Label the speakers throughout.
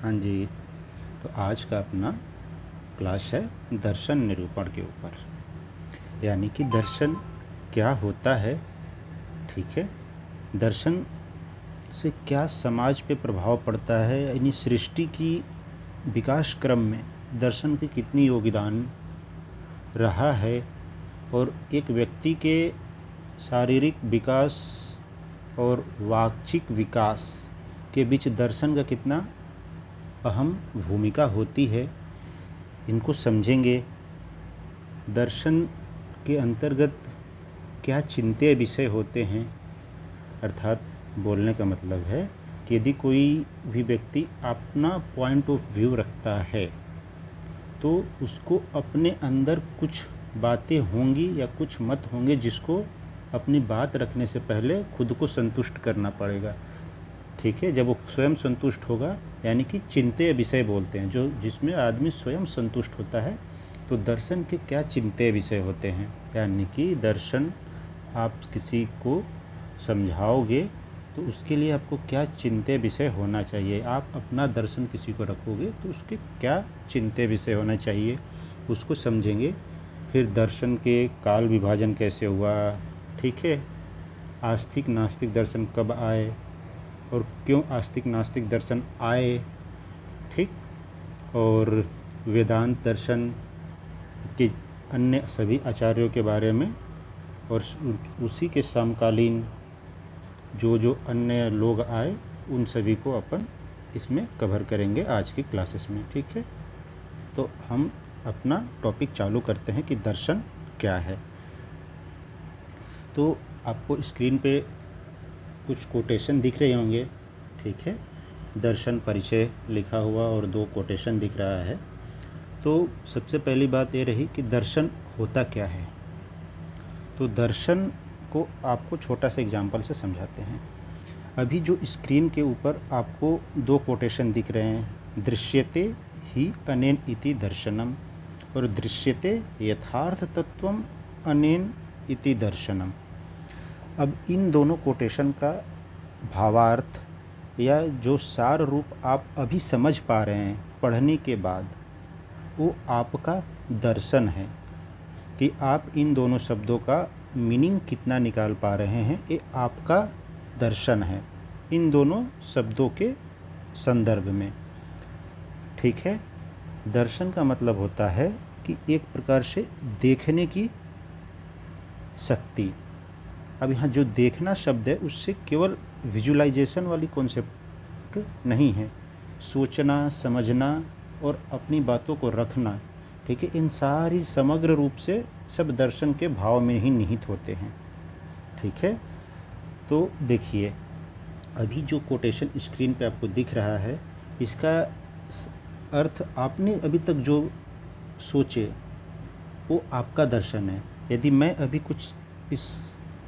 Speaker 1: हाँ जी, तो आज का अपना क्लास है दर्शन निरूपण के ऊपर, यानी कि दर्शन क्या होता है। ठीक है, दर्शन से क्या समाज पे प्रभाव पड़ता है, यानी सृष्टि की विकास क्रम में दर्शन की कितनी योगदान रहा है, और एक व्यक्ति के शारीरिक विकास और वाचिक विकास के बीच दर्शन का कितना अहम भूमिका होती है, इनको समझेंगे। दर्शन के अंतर्गत क्या चिंत्य विषय होते हैं, अर्थात बोलने का मतलब है कि यदि कोई भी व्यक्ति अपना पॉइंट ऑफ व्यू रखता है तो उसको अपने अंदर कुछ बातें होंगी या कुछ मत होंगे जिसको अपनी बात रखने से पहले खुद को संतुष्ट करना पड़ेगा। ठीक है, जब वो स्वयं संतुष्ट होगा, यानी कि चिंत्य विषय बोलते हैं, जो जिसमें आदमी स्वयं संतुष्ट होता है। तो दर्शन के क्या चिंत्य विषय होते हैं, यानी कि दर्शन आप किसी को समझाओगे तो उसके लिए आपको क्या चिंत्य विषय होना चाहिए। आप अपना दर्शन किसी को रखोगे तो उसके क्या चिंत्य विषय होना चाहिए, उसको समझेंगे। फिर दर्शन के काल विभाजन कैसे हुआ, ठीक है, आस्तिक नास्तिक दर्शन कब आए और क्यों आस्तिक नास्तिक दर्शन आए, ठीक, और वेदांत दर्शन के अन्य सभी आचार्यों के बारे में, और उसी के समकालीन जो अन्य लोग आए उन सभी को अपन इसमें कवर करेंगे आज की क्लासेस में। ठीक है, तो हम अपना टॉपिक चालू करते हैं कि दर्शन क्या है। तो आपको स्क्रीन पे कुछ कोटेशन दिख रहे होंगे, ठीक है, दर्शन परिचय लिखा हुआ और 2 कोटेशन दिख रहा है। तो सबसे पहली बात ये रही कि दर्शन होता क्या है। तो दर्शन को आपको छोटा सा एग्जांपल से समझाते हैं। अभी जो स्क्रीन के ऊपर आपको 2 कोटेशन दिख रहे हैं, दृश्यते ही अनेन इति दर्शनम और दृश्यते यथार्थ तत्वम अनेन इति दर्शनम। अब इन दोनों कोटेशन का भावार्थ या जो सार रूप आप अभी समझ पा रहे हैं पढ़ने के बाद, वो आपका दर्शन है कि आप इन दोनों शब्दों का मीनिंग कितना निकाल पा रहे हैं। ये आपका दर्शन है इन दोनों शब्दों के संदर्भ में। ठीक है, दर्शन का मतलब होता है कि एक प्रकार से देखने की शक्ति। अब यहाँ जो देखना शब्द है उससे केवल विजुअलाइजेशन वाली कॉन्सेप्ट नहीं है, सोचना, समझना और अपनी बातों को रखना, ठीक है, इन सारी समग्र रूप से सब दर्शन के भाव में ही निहित होते हैं। ठीक है, तो देखिए अभी जो कोटेशन स्क्रीन पे आपको दिख रहा है, इसका अर्थ आपने अभी तक जो सोचे वो आपका दर्शन है। यदि मैं अभी कुछ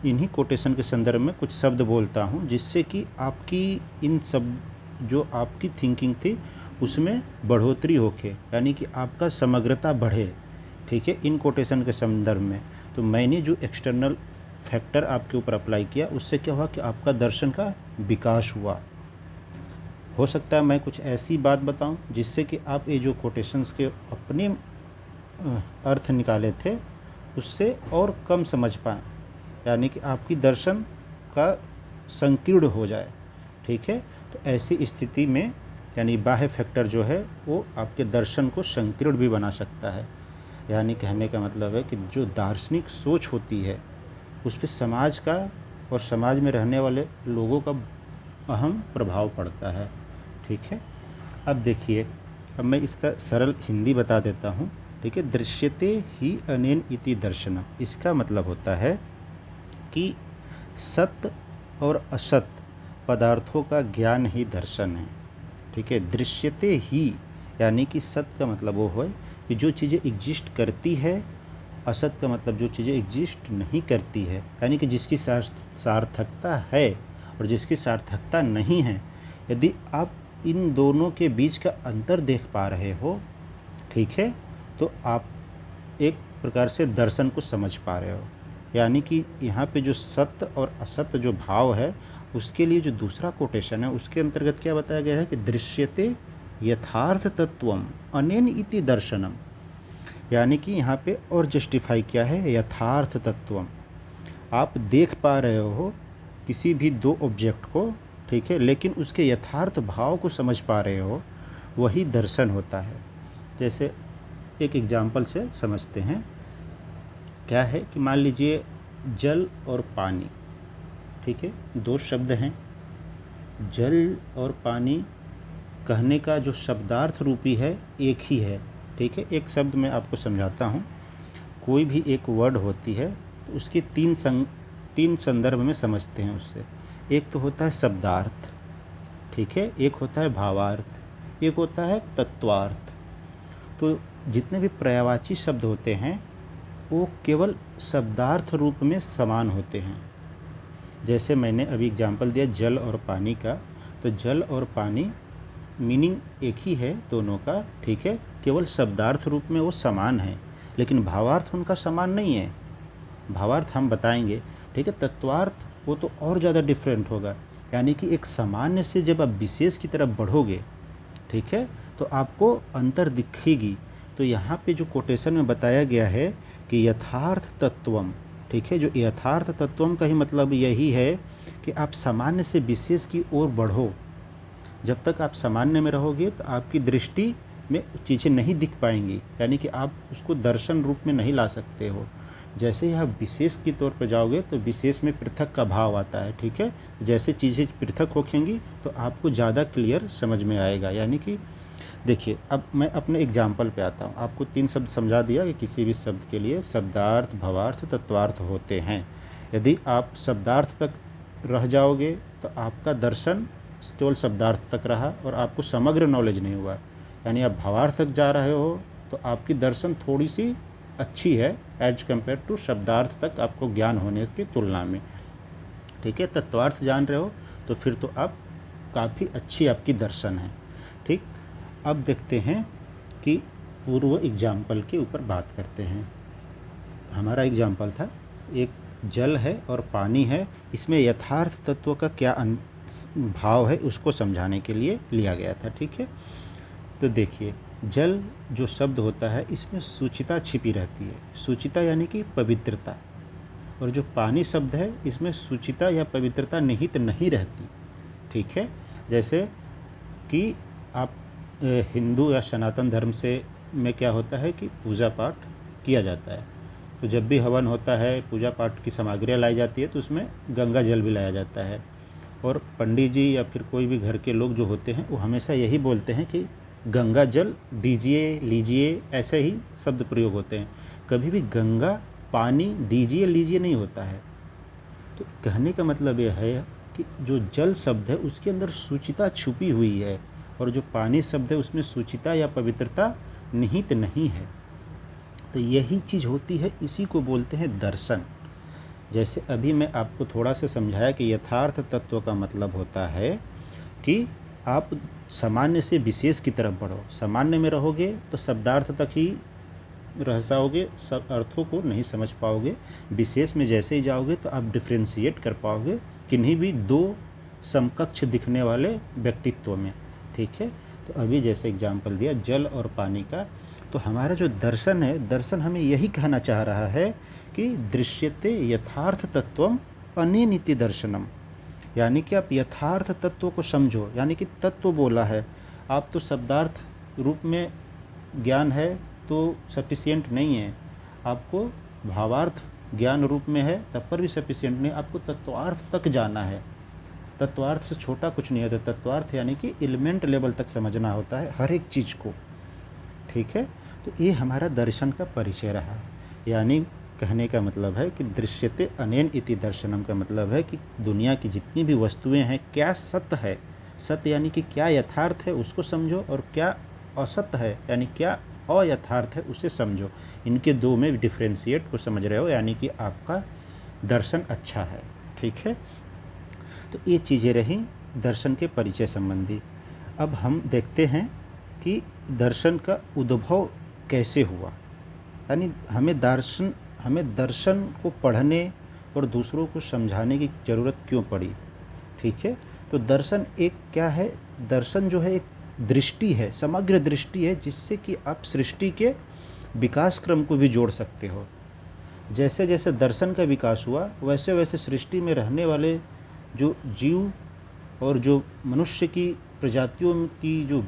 Speaker 1: इन्हीं कोटेशन के संदर्भ में कुछ शब्द बोलता हूँ जिससे कि आपकी इन सब जो आपकी थिंकिंग थी उसमें बढ़ोतरी होके, यानी कि आपका समग्रता बढ़े, ठीक है, इन कोटेशन के संदर्भ में, तो मैंने जो एक्सटर्नल फैक्टर आपके ऊपर अप्लाई किया उससे क्या हुआ कि आपका दर्शन का विकास हुआ। हो सकता है मैं कुछ ऐसी बात बताऊं जिससे कि आप ये जो कोटेशंस के अपने अर्थ निकाले थे उससे और कम समझ पाएँ, यानी कि आपकी दर्शन का संकीर्ण हो जाए। ठीक है, तो ऐसी स्थिति में यानी बाह्य फैक्टर जो है वो आपके दर्शन को संकीर्ण भी बना सकता है। यानी कहने का मतलब है कि जो दार्शनिक सोच होती है उस पर समाज का और समाज में रहने वाले लोगों का अहम प्रभाव पड़ता है। ठीक है, अब देखिए, अब मैं इसका सरल हिंदी बता देता हूँ। ठीक है, दृश्यते ही अनेन इति दर्शन, इसका मतलब होता है कि सत्य और असत पदार्थों का ज्ञान ही दर्शन है। ठीक है, दृश्यते ही यानी कि सत्य का मतलब वो है कि जो चीज़ें एग्जिस्ट करती है, असत का मतलब जो चीज़ें एग्जिस्ट नहीं करती है, यानी कि जिसकी सार्थकता है और जिसकी सार्थकता नहीं है। यदि आप इन दोनों के बीच का अंतर देख पा रहे हो, ठीक है, तो आप एक प्रकार से दर्शन को समझ पा रहे हो। यानी कि यहाँ पे जो सत्य और असत्य जो भाव है उसके लिए जो दूसरा कोटेशन है उसके अंतर्गत क्या बताया गया है कि दृश्यते यथार्थ तत्वम अनेन इति दर्शनम, यानी कि यहाँ पे और जस्टिफाई किया है यथार्थ तत्वम। आप देख पा रहे हो किसी भी दो ऑब्जेक्ट को, ठीक है, लेकिन उसके यथार्थ भाव को समझ पा रहे हो, वही दर्शन होता है। जैसे एक एग्जाम्पल से समझते हैं। क्या है कि मान लीजिए जल और पानी, ठीक है, दो शब्द हैं। जल और पानी कहने का जो शब्दार्थ रूपी है एक ही है, ठीक है। एक शब्द मैं आपको समझाता हूँ। कोई भी एक वर्ड होती है तो उसके तीन संदर्भ में समझते हैं उससे। एक तो होता है शब्दार्थ, ठीक है, एक होता है भावार्थ, एक होता है तत्वार्थ। तो जितने भी पर्यायवाची शब्द होते हैं वो केवल शब्दार्थ रूप में समान होते हैं। जैसे मैंने अभी एग्जाम्पल दिया जल और पानी का, तो जल और पानी मीनिंग एक ही है दोनों का, ठीक है, केवल शब्दार्थ रूप में वो समान है, लेकिन भावार्थ उनका समान नहीं है। भावार्थ हम बताएंगे, ठीक है। तत्वार्थ वो तो और ज़्यादा डिफरेंट होगा, यानी कि एक सामान्य से जब आप विशेष की तरफ बढ़ोगे, ठीक है, तो आपको अंतर दिखेगी। तो यहाँ पे जो कोटेशन में बताया गया है कि यथार्थ तत्वम, ठीक है, जो यथार्थ तत्वम का ही मतलब यही है कि आप सामान्य से विशेष की ओर बढ़ो। जब तक आप सामान्य में रहोगे तो आपकी दृष्टि में चीज़ें नहीं दिख पाएंगी, यानी कि आप उसको दर्शन रूप में नहीं ला सकते हो। जैसे ही आप विशेष की तौर पर जाओगे तो विशेष में पृथक का भाव आता है, ठीक है। जैसे चीज़ें पृथक होखेंगी तो आपको ज़्यादा क्लियर समझ में आएगा। यानी कि देखिए, अब मैं अपने एग्जाम्पल पे आता हूँ। आपको 3 शब्द समझा दिया कि किसी भी शब्द के लिए शब्दार्थ, भावार्थ, तत्वार्थ होते हैं। यदि आप शब्दार्थ तक रह जाओगे तो आपका दर्शन केवल शब्दार्थ तक रहा और आपको समग्र नॉलेज नहीं हुआ। यानी आप भावार्थ तक जा रहे हो तो आपकी दर्शन थोड़ी सी अच्छी है एज कम्पेयर टू शब्दार्थ तक आपको ज्ञान होने की तुलना में, ठीक है। तत्वार्थ जान रहे हो तो फिर तो आप काफ़ी अच्छी आपकी दर्शन है, ठीक। अब देखते हैं कि पूर्व एग्जाम्पल के ऊपर बात करते हैं। हमारा एग्जाम्पल था एक जल है और पानी है, इसमें यथार्थ तत्व का क्या भाव है उसको समझाने के लिए लिया गया था, ठीक है। तो देखिए, जल जो शब्द होता है इसमें सूचिता छिपी रहती है। सूचिता यानी कि पवित्रता। और जो पानी शब्द है इसमें सूचिता या पवित्रता निहित नहीं रहती, ठीक है। जैसे कि आप हिंदू या सनातन धर्म से में क्या होता है कि पूजा पाठ किया जाता है, तो जब भी हवन होता है, पूजा पाठ की सामग्रियाँ लाई जाती है तो उसमें गंगा जल भी लाया जाता है। और पंडित जी या फिर कोई भी घर के लोग जो होते हैं वो हमेशा यही बोलते हैं कि गंगा जल दीजिए, लीजिए, ऐसे ही शब्द प्रयोग होते हैं। कभी भी गंगा पानी दीजिए लीजिए नहीं होता है। तो कहने का मतलब यह है कि जो जल शब्द है उसके अंदर सूचिता छुपी हुई है और जो पानी शब्द है उसमें सूचिता या पवित्रता निहित नहीं है। तो यही चीज़ होती है, इसी को बोलते हैं दर्शन। जैसे अभी मैं आपको थोड़ा सा समझाया कि यथार्थ तत्व का मतलब होता है कि आप सामान्य से विशेष की तरफ बढ़ो। सामान्य में रहोगे तो शब्दार्थ तक ही रह जाओगे, सब अर्थों को नहीं समझ पाओगे। विशेष में जैसे ही जाओगे तो आप डिफ्रेंशिएट कर पाओगे किन्हीं भी दो समकक्ष दिखने वाले व्यक्तित्व में, ठीक है। तो अभी जैसे एग्जाम्पल दिया जल और पानी का, तो हमारा जो दर्शन है, दर्शन हमें यही कहना चाह रहा है कि दृश्यते यथार्थ तत्वम अनेनिति दर्शनम, यानी कि आप यथार्थ तत्व को समझो। यानी कि तत्व बोला है, आप तो शब्दार्थ रूप में ज्ञान है तो सफिशिएंट नहीं है, आपको भावार्थ ज्ञान रूप में है तब पर भी सफिशिएंट नहीं, आपको तत्वार्थ तक जाना है। तत्वार्थ से छोटा कुछ नहीं होता। तत्वार्थ यानी कि एलिमेंट लेवल तक समझना होता है हर एक चीज़ को, ठीक है। तो ये हमारा दर्शन का परिचय रहा। यानी कहने का मतलब है कि दृश्यते अनेन इति दर्शनम का मतलब है कि दुनिया की जितनी भी वस्तुएं हैं क्या सत्य है, सत्य यानी कि क्या यथार्थ है उसको समझो, और क्या असत्य है यानी क्या अयथार्थ है उसे समझो। इनके दो में डिफ्रेंशिएट को समझ रहे हो, यानी कि आपका दर्शन अच्छा है, ठीक है। तो ये चीज़ें रहीं दर्शन के परिचय संबंधी। अब हम देखते हैं कि दर्शन का उद्भव कैसे हुआ, यानी हमें दर्शन को पढ़ने और दूसरों को समझाने की ज़रूरत क्यों पड़ी, ठीक है। तो दर्शन एक क्या है, दर्शन जो है एक दृष्टि है, समग्र दृष्टि है, जिससे कि आप सृष्टि के विकास क्रम को भी जोड़ सकते हो। जैसे जैसे दर्शन का विकास हुआ वैसे वैसे सृष्टि में रहने वाले जो जीव और जो मनुष्य की प्रजातियों की जो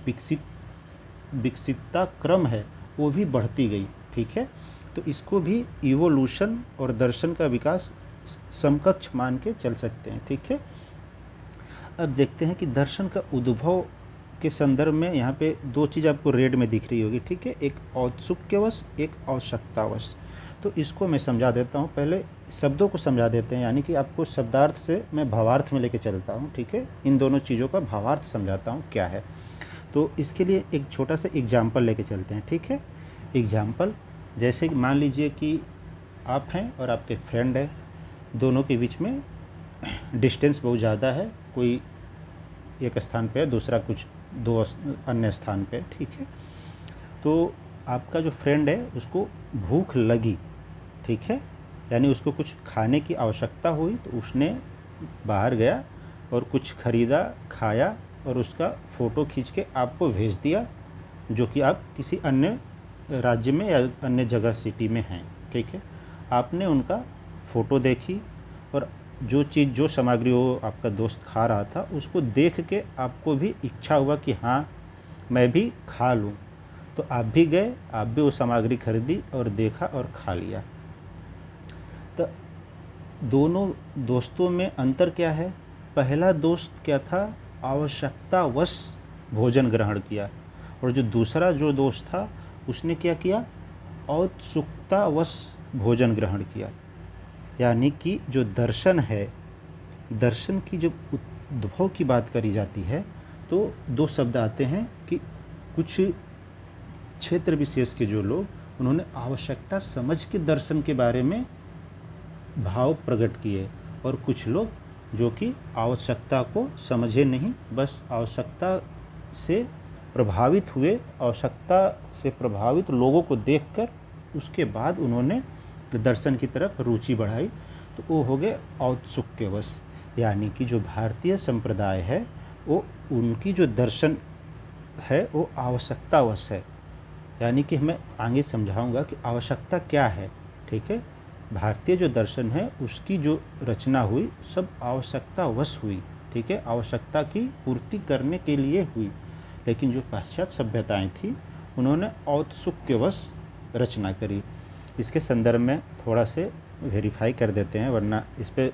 Speaker 1: विकसितता क्रम है वो भी बढ़ती गई। ठीक है, तो इसको भी इवोल्यूशन और दर्शन का विकास समकक्ष मान के चल सकते हैं। ठीक है, अब देखते हैं कि दर्शन का उद्भव के संदर्भ में यहाँ पे दो चीज़ आपको रेड में दिख रही होगी। ठीक है, एक औत्सुक्यवश, एक आवश्यकतावश। तो इसको मैं समझा देता हूँ, पहले शब्दों को समझा देते हैं, यानी कि आपको शब्दार्थ से मैं भावार्थ में लेके चलता हूँ। ठीक है, इन दोनों चीज़ों का भावार्थ समझाता हूँ क्या है। तो इसके लिए एक छोटा सा एग्जाम्पल लेके चलते हैं। ठीक है, एग्जाम्पल जैसे कि मान लीजिए कि आप हैं और आपके फ्रेंड है, दोनों के बीच में डिस्टेंस बहुत ज़्यादा है, कोई एक स्थान पे है, दूसरा कुछ दो अन्य स्थान पे। ठीक है, तो आपका जो फ्रेंड है उसको भूख लगी। ठीक है, यानी उसको कुछ खाने की आवश्यकता हुई, तो उसने बाहर गया और कुछ ख़रीदा, खाया और उसका फ़ोटो खींच के आपको भेज दिया, जो कि आप किसी अन्य राज्य में या अन्य जगह सिटी में हैं। ठीक है, आपने उनका फ़ोटो देखी और जो चीज़, जो सामग्री वो आपका दोस्त खा रहा था, उसको देख के आपको भी इच्छा हुआ कि हाँ मैं भी खा लूँ। तो आप भी गए, आप भी वो सामग्री खरीदी और देखा और खा लिया। तो दोनों दोस्तों में अंतर क्या है? पहला दोस्त क्या था, आवश्यकतावश भोजन ग्रहण किया, और जो दूसरा जो दोस्त था उसने क्या किया, औत्सुकतावश भोजन ग्रहण किया। यानी कि जो दर्शन है, दर्शन की जब उद्भव की बात करी जाती है तो दो शब्द आते हैं कि कुछ क्षेत्र विशेष के जो लोग, उन्होंने आवश्यकता समझ के दर्शन के बारे में भाव प्रकट किए, और कुछ लोग जो कि आवश्यकता को समझे नहीं, बस आवश्यकता से प्रभावित हुए, आवश्यकता से प्रभावित लोगों को देखकर उसके बाद उन्होंने दर्शन की तरफ रुचि बढ़ाई, तो वो हो गए औत्सुक्यवश। यानी कि जो भारतीय संप्रदाय है वो, उनकी जो दर्शन है वो आवश्यकतावश है। यानी कि मैं आगे समझाऊंगा कि आवश्यकता क्या है। ठीक है, भारतीय जो दर्शन है उसकी जो रचना हुई सब आवश्यकतावश हुई। ठीक है, आवश्यकता की पूर्ति करने के लिए हुई। लेकिन जो पाश्चात्य सभ्यताएं थी उन्होंने औत्सुक्यवश रचना करी। इसके संदर्भ में थोड़ा से वेरीफाई कर देते हैं, वरना इस पर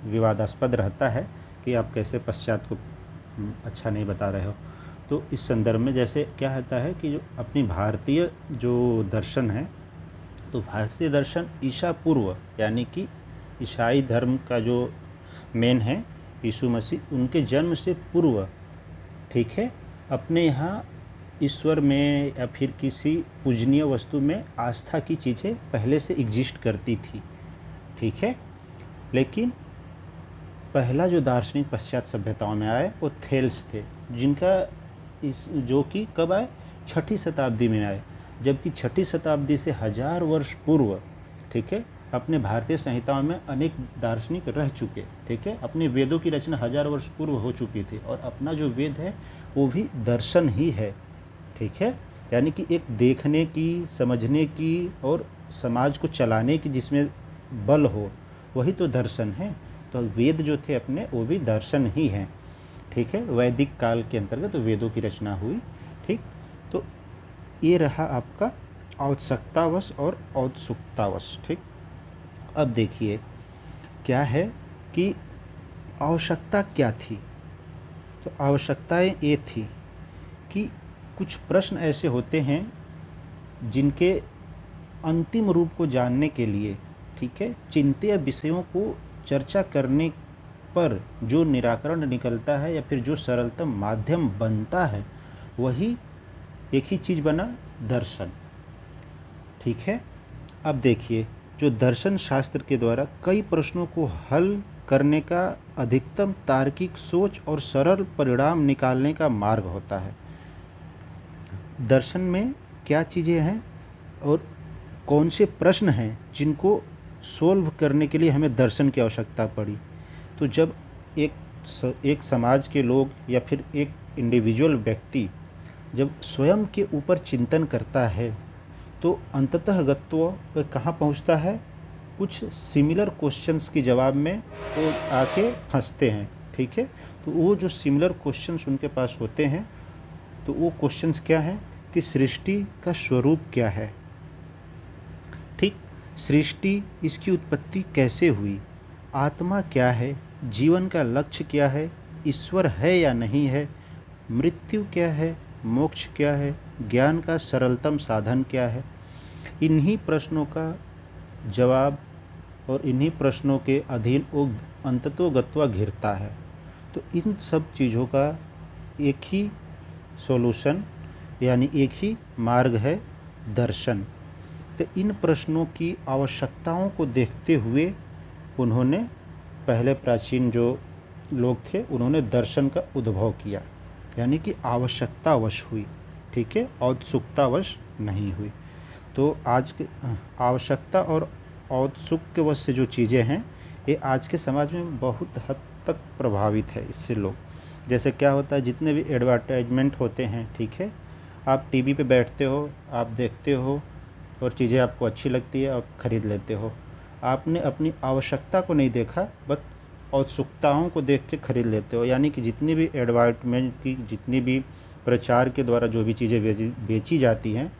Speaker 1: विवादास्पद रहता है कि आप कैसे पश्चात को अच्छा नहीं बता रहे हो। तो इस संदर्भ में जैसे क्या होता है कि जो अपनी भारतीय जो दर्शन है, तो भारतीय दर्शन ईसा पूर्व, यानी कि ईसाई धर्म का जो मेन है यीशु मसीह, उनके जन्म से पूर्व, ठीक है, अपने यहाँ ईश्वर में या फिर किसी पूजनीय वस्तु में आस्था की चीज़ें पहले से एग्जिस्ट करती थी। ठीक है, लेकिन पहला जो दार्शनिक पश्चात सभ्यताओं में आए वो थेल्स थे, जिनका जो कि कब आए, 6ठी शताब्दी में आए। जबकि 6ठी शताब्दी से 1000 वर्ष पूर्व, ठीक है, अपने भारतीय संहिताओं में अनेक दार्शनिक रह चुके। ठीक है, अपने वेदों की रचना 1000 वर्ष पूर्व हो चुकी थी, और अपना जो वेद है वो भी दर्शन ही है। ठीक है, यानी कि एक देखने की, समझने की और समाज को चलाने की जिसमें बल हो, वही तो दर्शन है। तो वेद जो थे अपने, वो भी दर्शन ही हैं। ठीक है, वैदिक काल के अंतर्गत तो वेदों की रचना हुई। ठीक, तो ये रहा आपका औत्सुकतावश और औत्सुकतावश। ठीक, अब देखिए क्या है कि आवश्यकता क्या थी। तो आवश्यकताएं ये थी कि कुछ प्रश्न ऐसे होते हैं जिनके अंतिम रूप को जानने के लिए, ठीक है, चिंत्य विषयों को चर्चा करने पर जो निराकरण निकलता है या फिर जो सरलतम माध्यम बनता है, वही एक ही चीज़ बना, दर्शन। ठीक है, अब देखिए, जो दर्शन शास्त्र के द्वारा कई प्रश्नों को हल करने का अधिकतम तार्किक सोच और सरल परिणाम निकालने का मार्ग होता है। दर्शन में क्या चीज़ें हैं और कौन से प्रश्न हैं जिनको सोल्व करने के लिए हमें दर्शन की आवश्यकता पड़ी। तो जब एक समाज के लोग या फिर एक इंडिविजुअल व्यक्ति जब स्वयं के ऊपर चिंतन करता है तो अंततः गत्व वह कहाँ पहुँचता है, कुछ सिमिलर क्वेश्चंस के जवाब में वो आके फंसते हैं। ठीक है, तो वो जो सिमिलर क्वेश्चंस उनके पास होते हैं, तो वो क्वेश्चंस क्या हैं कि सृष्टि का स्वरूप क्या है, ठीक, सृष्टि, इसकी उत्पत्ति कैसे हुई, आत्मा क्या है, जीवन का लक्ष्य क्या है, ईश्वर है या नहीं है, मृत्यु क्या है, मोक्ष क्या है, ज्ञान का सरलतम साधन क्या है। इन्हीं प्रश्नों का जवाब और इन्हीं प्रश्नों के अधीन वो अंततोगत्वा घिरता है। तो इन सब चीज़ों का एक ही सॉल्यूशन यानी एक ही मार्ग है, दर्शन। तो इन प्रश्नों की आवश्यकताओं को देखते हुए उन्होंने, पहले प्राचीन जो लोग थे, उन्होंने दर्शन का उद्भव किया, यानी कि आवश्यकतावश हुई। ठीक है, औत्सुकतावश नहीं हुई। तो आज के आवश्यकता और औत्सुक्यवश से जो चीज़ें हैं, ये आज के समाज में बहुत हद तक प्रभावित है इससे लोग। जैसे क्या होता है, जितने भी एडवर्टाइजमेंट होते हैं, ठीक है, आप टीवी पे बैठते हो, आप देखते हो और चीज़ें आपको अच्छी लगती है, आप ख़रीद लेते हो। आपने अपनी आवश्यकता को नहीं देखा, बस औत्सुकताओं को देख के ख़रीद लेते हो। यानी कि जितनी भी एडवर्टाइजमेंट की, जितनी भी प्रचार के द्वारा जो भी चीज़ें बेची जाती हैं,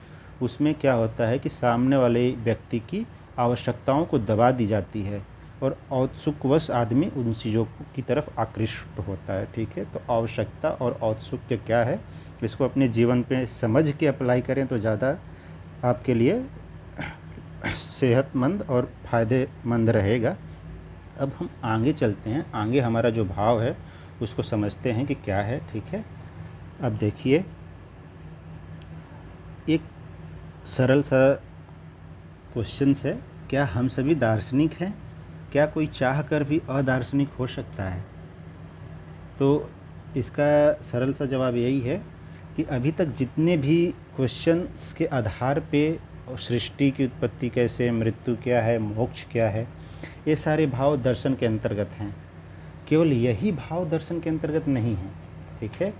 Speaker 1: उसमें क्या होता है कि सामने वाले व्यक्ति की आवश्यकताओं को दबा दी जाती है और औत्सुकवश आदमी उन चीज़ों की तरफ आकृष्ट होता है। ठीक है, तो आवश्यकता और औत्सुक्य क्या है, इसको अपने जीवन पे समझ के अप्लाई करें तो ज़्यादा आपके लिए सेहतमंद और फ़ायदेमंद रहेगा। अब हम आगे चलते हैं, आगे हमारा जो भाव है उसको समझते हैं कि क्या है। ठीक है, अब देखिए, एक सरल सा क्वेश्चन है, क्या हम सभी दार्शनिक हैं? क्या कोई चाह कर भी अदार्शनिक हो सकता है? तो इसका सरल सा जवाब यही है कि अभी तक जितने भी क्वेश्चंस के आधार पे सृष्टि की उत्पत्ति कैसे, मृत्यु क्या है, मोक्ष क्या है, ये सारे भाव दर्शन के अंतर्गत हैं। केवल यही भाव दर्शन के अंतर्गत नहीं है। ठीक है,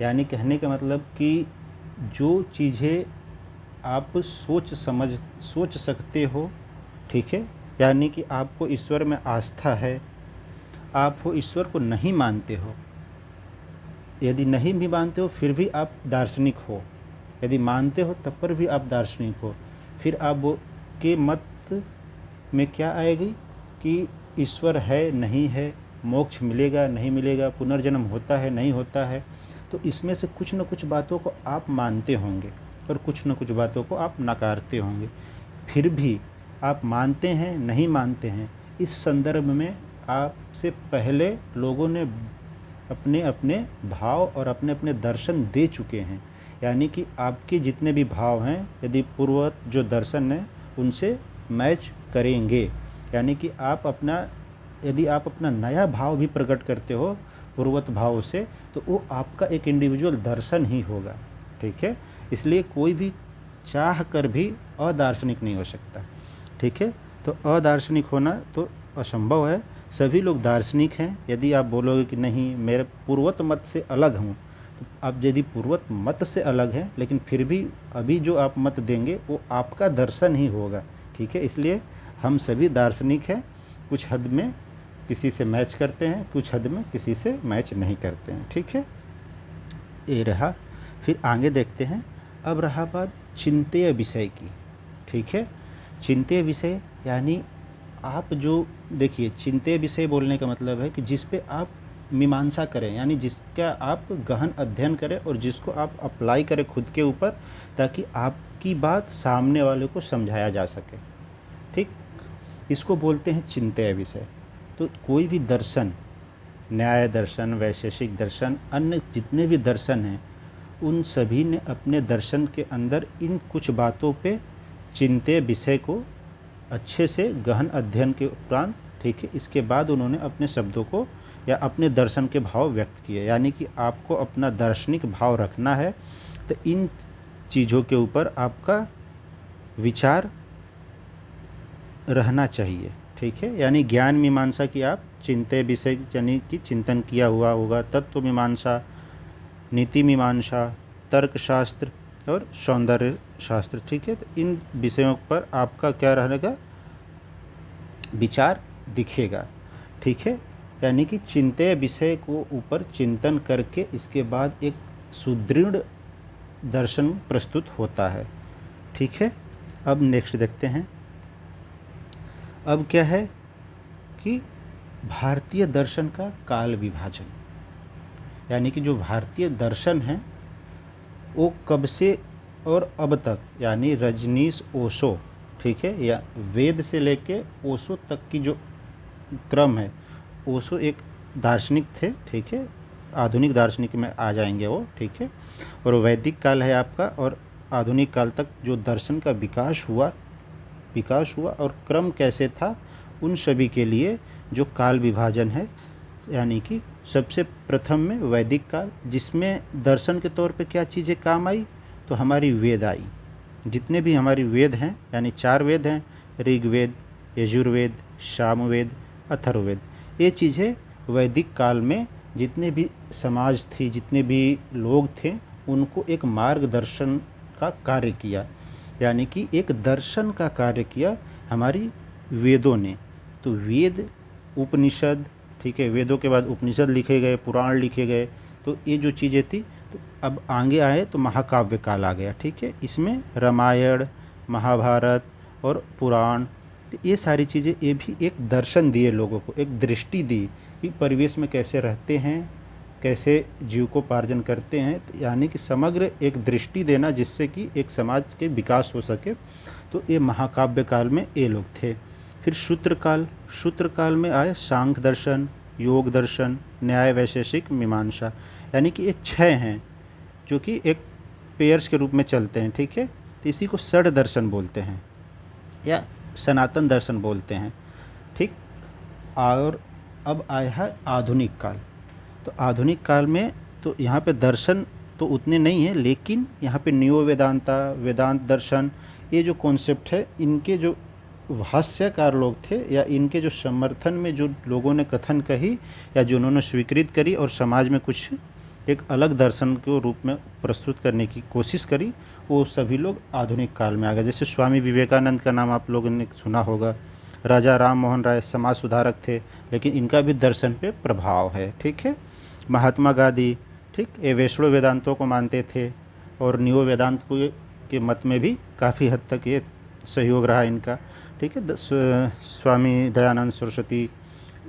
Speaker 1: यानी कहने का मतलब कि जो चीज़ें आप सोच सकते हो, ठीक है, यानी कि आपको ईश्वर में आस्था है, आप वो ईश्वर को नहीं मानते हो, यदि नहीं भी मानते हो फिर भी आप दार्शनिक हो, यदि मानते हो तब पर भी आप दार्शनिक हो, फिर आप वो के मत में क्या आएगी कि ईश्वर है नहीं है, मोक्ष मिलेगा नहीं मिलेगा, पुनर्जन्म होता है नहीं होता है। तो इसमें से कुछ न कुछ बातों को आप मानते होंगे और कुछ न कुछ बातों को आप नकारते होंगे। फिर भी आप मानते हैं नहीं मानते हैं, इस संदर्भ में आपसे पहले लोगों ने अपने अपने भाव और अपने अपने दर्शन दे चुके हैं। यानी कि आपके जितने भी भाव हैं, यदि पूर्ववत जो दर्शन है उनसे मैच करेंगे, यानी कि यदि आप अपना नया भाव भी प्रकट करते हो पूर्ववत भाव से, तो वो आपका एक इंडिविजुअल दर्शन ही होगा। ठीक है, इसलिए कोई भी चाह कर भी अदार्शनिक नहीं हो सकता। ठीक है, तो अदार्शनिक होना तो असंभव है। सभी लोग दार्शनिक हैं। यदि आप बोलोगे कि नहीं, मेरे पूर्ववत मत से अलग हूँ, तो आप यदि पूर्ववत मत से अलग हैं, लेकिन फिर भी अभी जो आप मत देंगे वो आपका दर्शन ही होगा। ठीक है, इसलिए हम सभी दार्शनिक हैं। कुछ हद में किसी से मैच करते हैं, कुछ हद में किसी से मैच नहीं करते हैं। ठीक है, ये रहा। फिर आगे देखते हैं। अब रहा बात चिंतेय विषय की। ठीक है, चिंतेय विषय यानी आप जो देखिए, चिंतेय विषय बोलने का मतलब है कि जिस पे आप मीमांसा करें, यानी जिसका आप गहन अध्ययन करें और जिसको आप अप्लाई करें खुद के ऊपर, ताकि आपकी बात सामने वाले को समझाया जा सके। ठीक, इसको बोलते हैं चिंतेय विषय। तो कोई भी दर्शन, न्याय दर्शन, वैशेषिक दर्शन, अन्य जितने भी दर्शन हैं, उन सभी ने अपने दर्शन के अंदर इन कुछ बातों पे चिंतेय विषय को अच्छे से गहन अध्ययन के उपरांत, ठीक है, इसके बाद उन्होंने अपने शब्दों को या अपने दर्शन के भाव व्यक्त किए। यानी कि आपको अपना दार्शनिक भाव रखना है, तो इन चीज़ों के ऊपर आपका विचार रहना चाहिए। ठीक है, यानी ज्ञान मीमांसा की आप चिंतेय विषय यानी कि चिंतन किया हुआ होगा, तत्व मीमांसा, नीति मीमांसा, तर्कशास्त्र और सौंदर्य शास्त्र। ठीक है, तो इन विषयों पर आपका क्या रहेगा, विचार दिखेगा। ठीक है, यानी कि चिंत्य विषय को ऊपर चिंतन करके इसके बाद एक सुदृढ़ दर्शन प्रस्तुत होता है। ठीक है, अब नेक्स्ट देखते हैं। अब क्या है कि भारतीय दर्शन का काल विभाजन, यानी कि जो भारतीय दर्शन है वो कब से और अब तक, यानी रजनीश ओशो, ठीक है, या वेद से लेके ओशो तक की जो क्रम है। ओशो एक दार्शनिक थे, ठीक है, आधुनिक दार्शनिक में आ जाएंगे वो। ठीक है, और वैदिक काल है आपका, और आधुनिक काल तक जो दर्शन का विकास हुआ और क्रम कैसे था, उन सभी के लिए जो काल विभाजन है, यानी कि सबसे प्रथम में वैदिक काल, जिसमें दर्शन के तौर पे क्या चीज़ें काम आई, तो हमारी वेद आई। जितने भी हमारी वेद हैं, यानी 4 वेद हैं, ऋग्वेद, यजुर्वेद, सामवेद, अथर्ववेद, ये चीज़ें वैदिक काल में जितने भी समाज थी, जितने भी लोग थे, उनको एक मार्गदर्शन का कार्य किया, यानी कि एक दर्शन का कार्य किया हमारी वेदों ने। तो वेद, उपनिषद, ठीक है, वेदों के बाद उपनिषद लिखे गए, पुराण लिखे गए, तो ये जो चीज़ें थी, तो अब आगे आए तो महाकाव्य काल आ गया। ठीक है, इसमें रामायण, महाभारत और पुराण, तो ये सारी चीज़ें, ये भी एक दर्शन दिए लोगों को, एक दृष्टि दी कि परिवेश में कैसे रहते हैं, कैसे जीविकोपार्जन करते हैं, तो यानी कि समग्र एक दृष्टि देना जिससे कि एक समाज के विकास हो सके। तो ये महाकाव्य काल में ये लोग थे। फिर सूत्र काल में आए सांख्य दर्शन, योग दर्शन, न्याय, वैशेषिक, मीमांसा, यानी कि ये 6 हैं जो कि एक पेयर्स के रूप में चलते हैं। ठीक है, तो इसी को षड दर्शन बोलते हैं या सनातन दर्शन बोलते हैं। ठीक, और अब आया है आधुनिक काल। तो आधुनिक काल में तो यहाँ पे दर्शन तो उतने नहीं हैं, लेकिन यहाँ पे नियो वेदांता, वेदांत दर्शन, ये जो कॉन्सेप्ट है, इनके जो भाष्यकार लोग थे या इनके जो समर्थन में जो लोगों ने कथन कही या जो उन्होंने स्वीकृत करी और समाज में कुछ एक अलग दर्शन के रूप में प्रस्तुत करने की कोशिश करी, वो सभी लोग आधुनिक काल में आ गए। जैसे स्वामी विवेकानंद का नाम आप लोगों ने सुना होगा, राजा राम मोहन राय समाज सुधारक थे, लेकिन इनका भी दर्शन पे प्रभाव है। ठीक है, महात्मा गांधी, ठीक, ये वैष्णव वेदांतों को मानते थे और नियो वेदांत के मत में भी काफ़ी हद तक ये सहयोग रहा इनका। ठीक है, स्वामी दयानंद सरस्वती,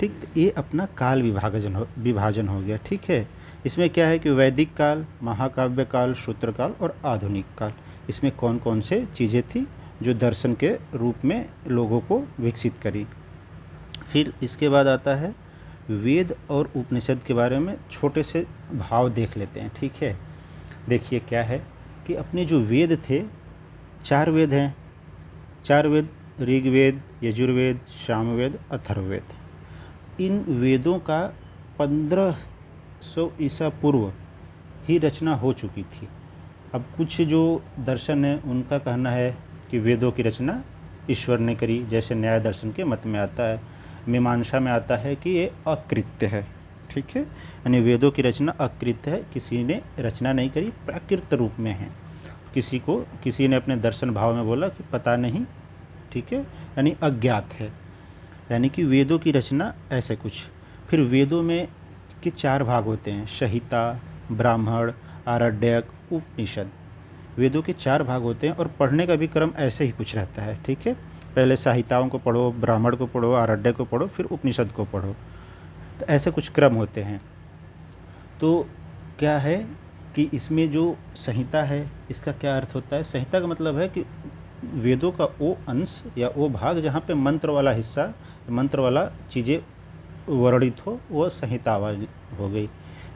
Speaker 1: ठीक, तो ये अपना काल विभाजन हो गया। ठीक है, इसमें क्या है कि वैदिक काल, महाकाव्य काल, सूत्र काल और आधुनिक काल, इसमें कौन कौन से चीज़ें थी जो दर्शन के रूप में लोगों को विकसित करी। फिर इसके बाद आता है वेद और उपनिषद के बारे में छोटे से भाव देख लेते हैं। ठीक है, देखिए क्या है कि अपने जो वेद थे, 4 वेद हैं, 4 वेद, ऋग्वेद, यजुर्वेद, सामवेद, अथर्ववेद। इन वेदों का 1500 ईसा पूर्व ही रचना हो चुकी थी। अब कुछ जो दर्शन है उनका कहना है कि वेदों की रचना ईश्वर ने करी, जैसे न्याय दर्शन के मत में आता है। मीमांसा में आता है कि ये अकृत्य है। ठीक है, यानी वेदों की रचना अकृत्य है, किसी ने रचना नहीं करी, प्राकृत रूप में है। किसी ने अपने दर्शन भाव में बोला कि पता नहीं, ठीक है, यानी अज्ञात है, यानी कि वेदों की रचना ऐसे कुछ। फिर वेदों में के 4 भाग होते हैं, संहिता, ब्राह्मण, आरण्यक, उपनिषद। वेदों के 4 भाग होते हैं और पढ़ने का भी क्रम ऐसे ही कुछ रहता है। ठीक है, पहले संहिताओं को पढ़ो, ब्राह्मण को पढ़ो, आरण्यक को पढ़ो, फिर उपनिषद को पढ़ो, तो ऐसे कुछ क्रम होते हैं। तो क्या है कि इसमें जो संहिता है, इसका क्या अर्थ होता है? संहिता का मतलब है कि वेदों का वो अंश या वो भाग जहाँ पे मंत्र वाला हिस्सा, मंत्र वाला चीज़ें वर्णित हो, वो संहिता हो गई।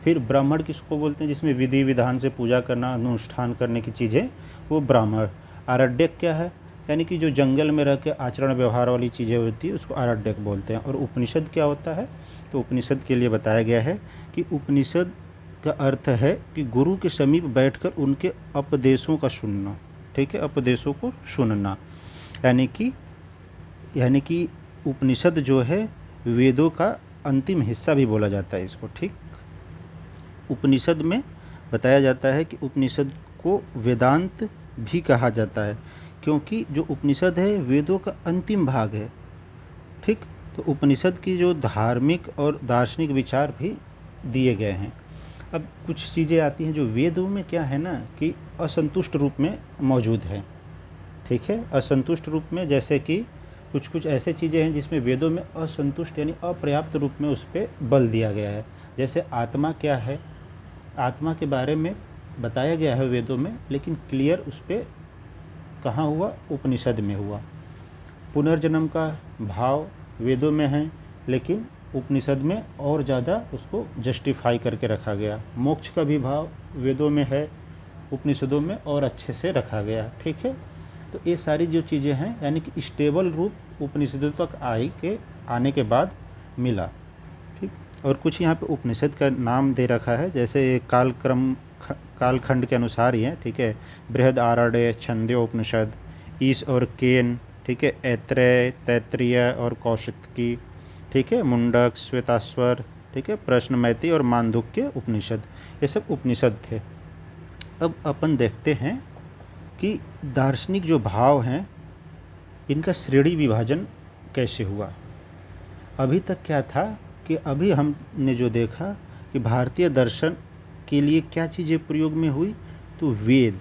Speaker 1: फिर ब्राह्मण किसको बोलते हैं? जिसमें विधि विधान से पूजा करना, अनुष्ठान करने की चीज़ें, वो ब्राह्मण। आरण्यक क्या है? यानी कि जो जंगल में रह के आचरण व्यवहार वाली चीज़ें होती है, उसको आरण्यक बोलते हैं। और उपनिषद क्या होता है? तो उपनिषद के लिए बताया गया है कि उपनिषद का अर्थ है कि गुरु के समीप बैठकर उनके उपदेशों का सुनना। ठीक है, उपदेशों को सुनना, यानी कि उपनिषद जो है वेदों का अंतिम हिस्सा भी बोला जाता है इसको। ठीक, उपनिषद में बताया जाता है कि उपनिषद को वेदांत भी कहा जाता है, क्योंकि जो उपनिषद है वेदों का अंतिम भाग है। ठीक, तो उपनिषद की जो धार्मिक और दार्शनिक विचार भी दिए गए हैं। अब कुछ चीज़ें आती हैं जो वेदों में क्या है ना कि असंतुष्ट रूप में मौजूद है। ठीक है, असंतुष्ट रूप में, जैसे कि कुछ कुछ ऐसे चीज़ें हैं जिसमें वेदों में असंतुष्ट यानी अपर्याप्त रूप में उस पर बल दिया गया है। जैसे आत्मा क्या है, आत्मा के बारे में बताया गया है वेदों में, लेकिन क्लियर उस पर कहाँ हुआ, उपनिषद में हुआ। पुनर्जन्म का भाव वेदों में है, लेकिन उपनिषद में और ज़्यादा उसको जस्टिफाई करके रखा गया। मोक्ष का भी भाव वेदों में है, उपनिषदों में और अच्छे से रखा गया। ठीक है, तो ये सारी जो चीज़ें हैं यानी कि स्टेबल रूप उपनिषदों तक आने के बाद मिला। ठीक, और कुछ यहाँ पे उपनिषद का नाम दे रखा है, जैसे कालखंड के अनुसार ही है। ठीक है, बृहद आरण्य, छंदो उपनिषद, ईश और केन, ठीक है, ऐत्रेय, तैत्तिरीय और कौशिकी, ठीक है, मुंडक, श्वेताश्वर, ठीक है, प्रश्नमैत्री और मांडुक्य उपनिषद, ये सब उपनिषद थे। अब अपन देखते हैं कि दार्शनिक जो भाव हैं इनका श्रेणी विभाजन कैसे हुआ। अभी तक क्या था कि अभी हमने जो देखा कि भारतीय दर्शन के लिए क्या चीज़ें प्रयोग में हुई, तो वेद,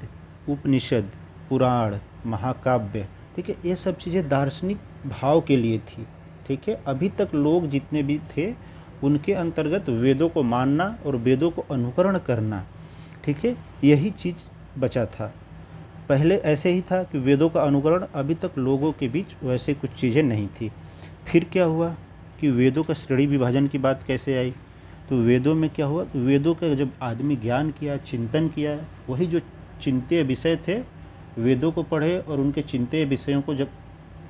Speaker 1: उपनिषद, पुराण, महाकाव्य, ठीक है, ये सब चीज़ें दार्शनिक भाव के लिए थी। ठीक है, अभी तक लोग जितने भी थे उनके अंतर्गत वेदों को मानना और वेदों को अनुकरण करना, ठीक है, यही चीज़ बचा था। पहले ऐसे ही था कि वेदों का अनुकरण, अभी तक लोगों के बीच वैसे कुछ चीज़ें नहीं थी। फिर क्या हुआ कि वेदों का श्रेणी विभाजन की बात कैसे आई, तो वेदों में क्या हुआ, वेदों का जब आदमी ज्ञान किया, चिंतन किया, वही जो चिंत्य विषय थे वेदों को पढ़े और उनके चिंत्य विषयों को जब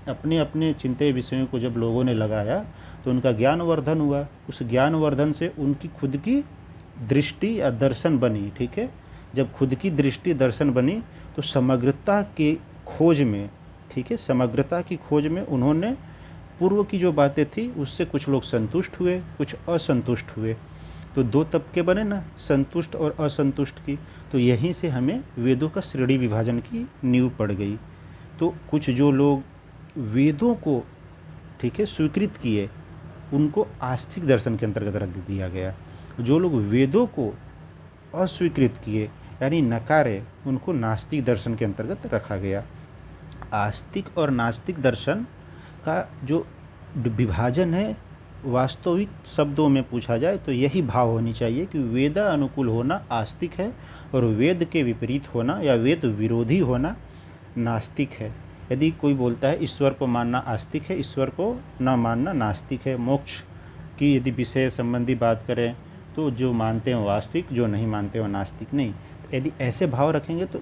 Speaker 1: अपने अपने चिंत्य विषयों को जब लोगों ने लगाया तो उनका ज्ञानवर्धन हुआ। उस ज्ञानवर्धन से उनकी खुद की दृष्टि या दर्शन बनी। ठीक है, जब खुद की दृष्टि दर्शन बनी तो समग्रता की खोज में, ठीक है, समग्रता की खोज में उन्होंने पूर्व की जो बातें थी उससे कुछ लोग संतुष्ट हुए, कुछ असंतुष्ट हुए। तो दो तबके बने ना, संतुष्ट और असंतुष्ट की। तो यहीं से हमें वेदों का श्रेणी विभाजन की नींव पड़ गई। तो कुछ जो लोग वेदों को, ठीक है, स्वीकृत किए उनको आस्तिक दर्शन के अंतर्गत रख दिया गया। जो लोग वेदों को अस्वीकृत किए यानी नकारे, उनको नास्तिक दर्शन के अंतर्गत रखा गया। आस्तिक और नास्तिक दर्शन का जो विभाजन है वास्तविक शब्दों में पूछा जाए तो यही भाव होनी चाहिए कि वेदा अनुकूल होना आस्तिक है और वेद के विपरीत होना या वेद विरोधी होना नास्तिक है। यदि कोई बोलता है ईश्वर को मानना आस्तिक है, ईश्वर को न मानना नास्तिक है, मोक्ष की यदि विषय संबंधी बात करें तो जो मानते हैं वो आस्तिक, जो नहीं मानते वो नास्तिक। नहीं, तो यदि ऐसे भाव रखेंगे तो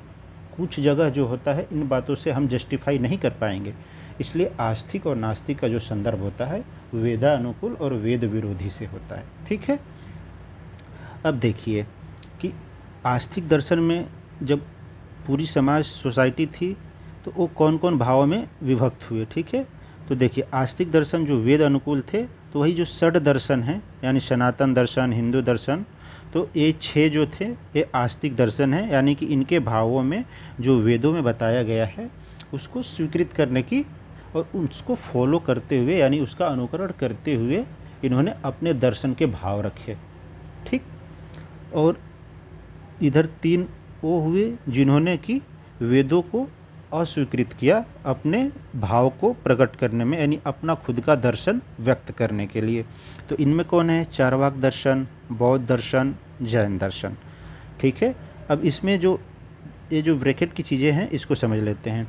Speaker 1: कुछ जगह जो होता है इन बातों से हम जस्टिफाई नहीं कर पाएंगे। इसलिए आस्तिक और नास्तिक का जो संदर्भ होता है वेदा अनुकूल और वेद विरोधी से होता है। ठीक है, अब देखिए कि आस्तिक दर्शन में जब पूरी समाज सोसाइटी थी तो वो कौन कौन भावों में विभक्त हुए। ठीक है, तो देखिए आस्तिक दर्शन जो वेद अनुकूल थे तो वही जो षड दर्शन हैं यानी सनातन दर्शन, हिंदू दर्शन, तो ये 6 जो थे ये आस्तिक दर्शन है, यानी कि इनके भावों में जो वेदों में बताया गया है उसको स्वीकृत करने की और उसको फॉलो करते हुए यानी उसका अनुकरण करते हुए इन्होंने अपने दर्शन के भाव रखे। ठीक, और इधर 3 वो हुए जिन्होंने कि वेदों को अस्वीकृत किया अपने भाव को प्रकट करने में, यानी अपना खुद का दर्शन व्यक्त करने के लिए। तो इनमें कौन है, चारवाक दर्शन, बौद्ध दर्शन, जैन दर्शन। ठीक है, अब इसमें जो ये जो ब्रैकेट की चीज़ें हैं इसको समझ लेते हैं।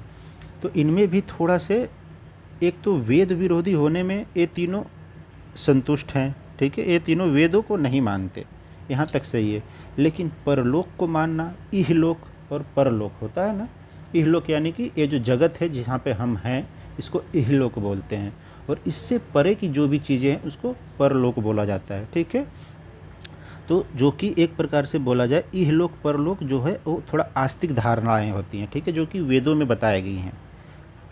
Speaker 1: तो इनमें भी थोड़ा से, एक तो वेद विरोधी होने में ये तीनों संतुष्ट हैं। ठीक है, ये तीनों वेदों को नहीं मानते, यहाँ तक सही है। लेकिन परलोक को मानना, इहलोक और परलोक होता है ना, इहलोक यानी कि ये जो जगत है जहाँ पे हम हैं इसको इहलोक बोलते हैं, और इससे परे की जो भी चीज़ें हैं उसको परलोक बोला जाता है। ठीक है, तो जो कि एक प्रकार से बोला जाए इहलोक परलोक जो है वो थोड़ा आस्तिक धारणाएं होती हैं। ठीक है, जो कि वेदों में बताई गई हैं।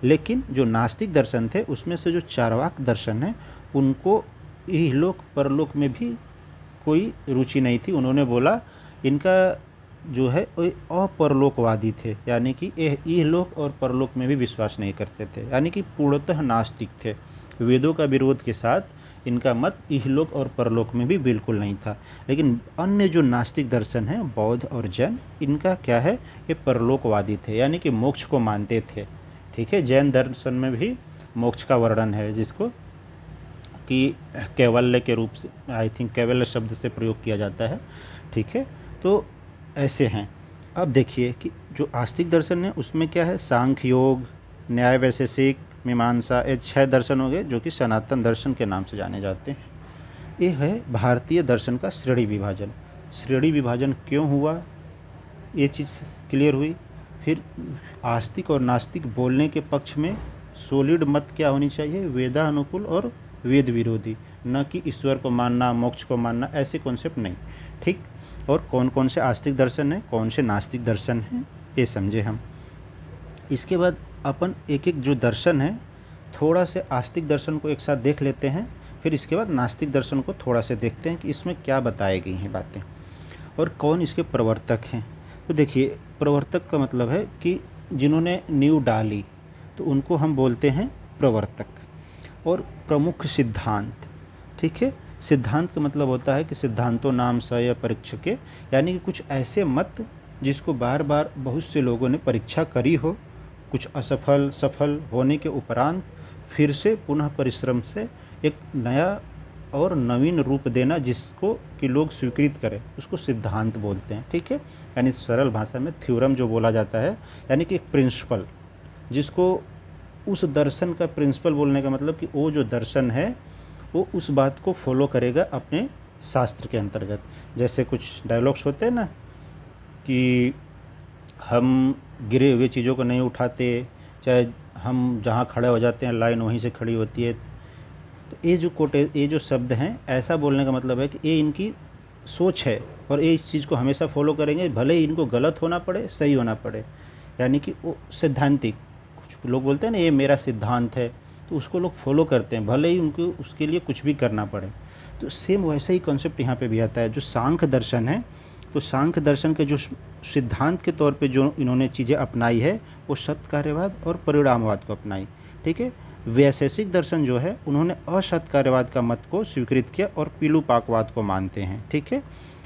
Speaker 1: लेकिन जो नास्तिक दर्शन थे उसमें से जो चारवाक दर्शन है उनको इहलोक परलोक में भी कोई रुचि नहीं थी। उन्होंने बोला इनका जो है वो अपरलोकवादी थे, यानी कि इहलोक और परलोक में भी विश्वास नहीं करते थे, यानी कि पूर्णतः नास्तिक थे। वेदों का विरोध के साथ इनका मत इहलोक और परलोक में भी बिल्कुल नहीं था। लेकिन अन्य जो नास्तिक दर्शन हैं, बौद्ध और जैन, इनका क्या है, ये परलोकवादी थे, यानी कि मोक्ष को मानते थे। ठीक है, जैन दर्शन में भी मोक्ष का वर्णन है, जिसको कि कैवल्य के रूप से, आई थिंक कैवल्य शब्द से प्रयोग किया जाता है। ठीक है, तो ऐसे हैं। अब देखिए कि जो आस्तिक दर्शन है उसमें क्या है, सांख्य योग, न्याय वैशेषिक, मीमांसा, ये 6 दर्शन हो गए जो कि सनातन दर्शन के नाम से जाने जाते हैं। ये है भारतीय दर्शन का श्रेणी विभाजन। श्रेणी विभाजन क्यों हुआ, ये चीज़ क्लियर हुई। फिर आस्तिक और नास्तिक बोलने के पक्ष में सॉलिड मत क्या होनी चाहिए, वेदानुकूल और वेद विरोधी, न कि ईश्वर को मानना, मोक्ष को मानना, ऐसे कॉन्सेप्ट नहीं। ठीक, और कौन कौन से आस्तिक दर्शन हैं, कौन से नास्तिक दर्शन हैं, ये समझे हम। इसके बाद अपन एक एक जो दर्शन है, थोड़ा से आस्तिक दर्शन को एक साथ देख लेते हैं, फिर इसके बाद नास्तिक दर्शन को थोड़ा से देखते हैं कि इसमें क्या बताई गई हैं बातें और कौन इसके प्रवर्तक हैं। तो देखिए, प्रवर्तक का मतलब है कि जिन्होंने नींव डाली, तो उनको हम बोलते हैं प्रवर्तक। और प्रमुख सिद्धांत, ठीक है, सिद्धांत का मतलब होता है कि सिद्धांतों नाम स या परीक्षके, यानी कि कुछ ऐसे मत जिसको बार बार बहुत से लोगों ने परीक्षा करी हो, कुछ असफल सफल होने के उपरांत फिर से पुनः परिश्रम से एक नया और नवीन रूप देना, जिसको कि लोग स्वीकृत करें, उसको सिद्धांत बोलते हैं। ठीक है, यानी सरल भाषा में थ्योरम जो बोला जाता है, यानी कि एक प्रिंसिपल, जिसको उस दर्शन का प्रिंसिपल बोलने का मतलब कि वो जो दर्शन है वो उस बात को फॉलो करेगा अपने शास्त्र के अंतर्गत। जैसे कुछ डायलॉग्स होते हैं ना कि हम गिरे हुए चीज़ों को नहीं उठाते, चाहे हम जहाँ खड़े हो जाते हैं लाइन वहीं से खड़ी होती है। तो ये जो शब्द हैं, ऐसा बोलने का मतलब है कि ये इनकी सोच है और ये इस चीज़ को हमेशा फॉलो करेंगे, भले ही इनको गलत होना पड़े, सही होना पड़े। यानी कि वो सिद्धांतिक, कुछ लोग बोलते हैं ना ये मेरा सिद्धांत है, तो उसको लोग फॉलो करते हैं, भले ही उनको उसके लिए कुछ भी करना पड़े। तो सेम वैसा ही कॉन्सेप्ट यहाँ पे भी आता है। जो सांख्य दर्शन है, तो सांख्य दर्शन के जो सिद्धांत के तौर पे जो इन्होंने चीज़ें अपनाई है, वो सत्कार्यवाद और परिणामवाद को अपनाई। ठीक है, वैशेषिक दर्शन जो है, उन्होंने असत्कार्यवाद का मत को स्वीकृत किया और पीलूपाकवाद को मानते हैं। ठीक है,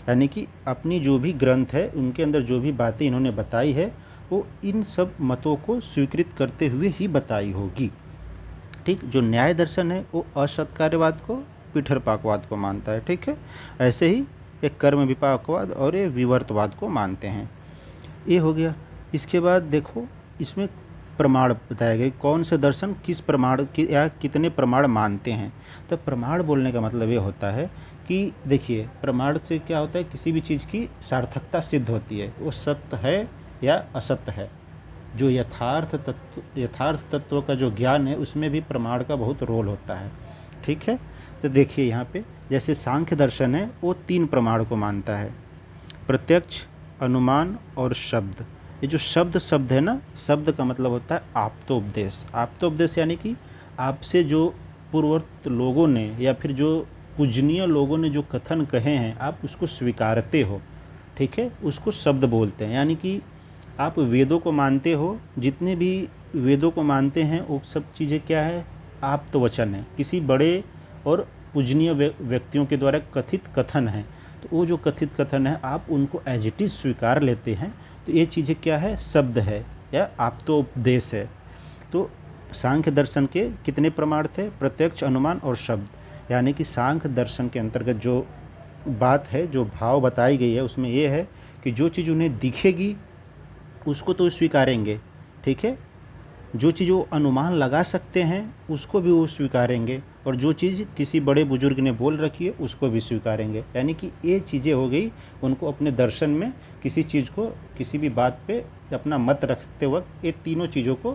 Speaker 1: यानी कि अपनी जो भी ग्रंथ है, उनके अंदर जो भी बातें इन्होंने बताई है, वो इन सब मतों को स्वीकृत करते हुए ही बताई होगी। ठीक, जो न्याय दर्शन है वो असत्कार्यवाद को, पीठरपाकवाद को मानता है। ठीक है, ऐसे ही एक कर्म विपाकवाद और ये विवर्तवाद को मानते हैं। ये हो गया। इसके बाद देखो, इसमें प्रमाण बताया गया, कौन से दर्शन किस प्रमाण की या कितने प्रमाण मानते हैं। तो प्रमाण बोलने का मतलब ये होता है कि देखिए, प्रमाण से क्या होता है, किसी भी चीज़ की सार्थकता सिद्ध होती है, वो सत्य है या असत्य है। जो यथार्थ तत्व का जो ज्ञान है, उसमें भी प्रमाण का बहुत रोल होता है। ठीक है, तो देखिए यहाँ पे जैसे सांख्य दर्शन है, वो 3 प्रमाण को मानता है, प्रत्यक्ष, अनुमान और शब्द। ये जो शब्द है ना, शब्द का मतलब होता है आप्तोपदेश। आप्तोपदेश यानी कि आपसे जो पूर्ववर्त लोगों ने या फिर जो पूजनीय लोगों ने जो कथन कहे हैं, आप उसको स्वीकारते हो। ठीक है, उसको शब्द बोलते हैं। यानी कि आप वेदों को मानते हो, जितने भी वेदों को मानते हैं वो सब चीज़ें क्या है, आप्त वचन है, किसी बड़े और पूजनीय व्यक्तियों के द्वारा कथित कथन है। तो वो जो कथित कथन है, आप उनको एज इट इज़ स्वीकार लेते हैं। तो ये चीज़ें क्या है, शब्द है या आप्तोपदेश है। तो सांख्य दर्शन के कितने प्रमाण थे, प्रत्यक्ष, अनुमान और शब्द। यानी कि सांख्य दर्शन के अंतर्गत जो बात है, जो भाव बताई गई है, उसमें ये है कि जो चीज़ उन्हें दिखेगी उसको तो स्वीकारेंगे। ठीक है, जो चीज़ वो अनुमान लगा सकते हैं उसको भी वो स्वीकारेंगे, और जो चीज़ किसी बड़े बुजुर्ग ने बोल रखी है उसको भी स्वीकारेंगे। यानी कि ये चीज़ें हो गई, उनको अपने दर्शन में किसी चीज़ को, किसी भी बात पे अपना मत रखते वक्त ये तीनों चीज़ों को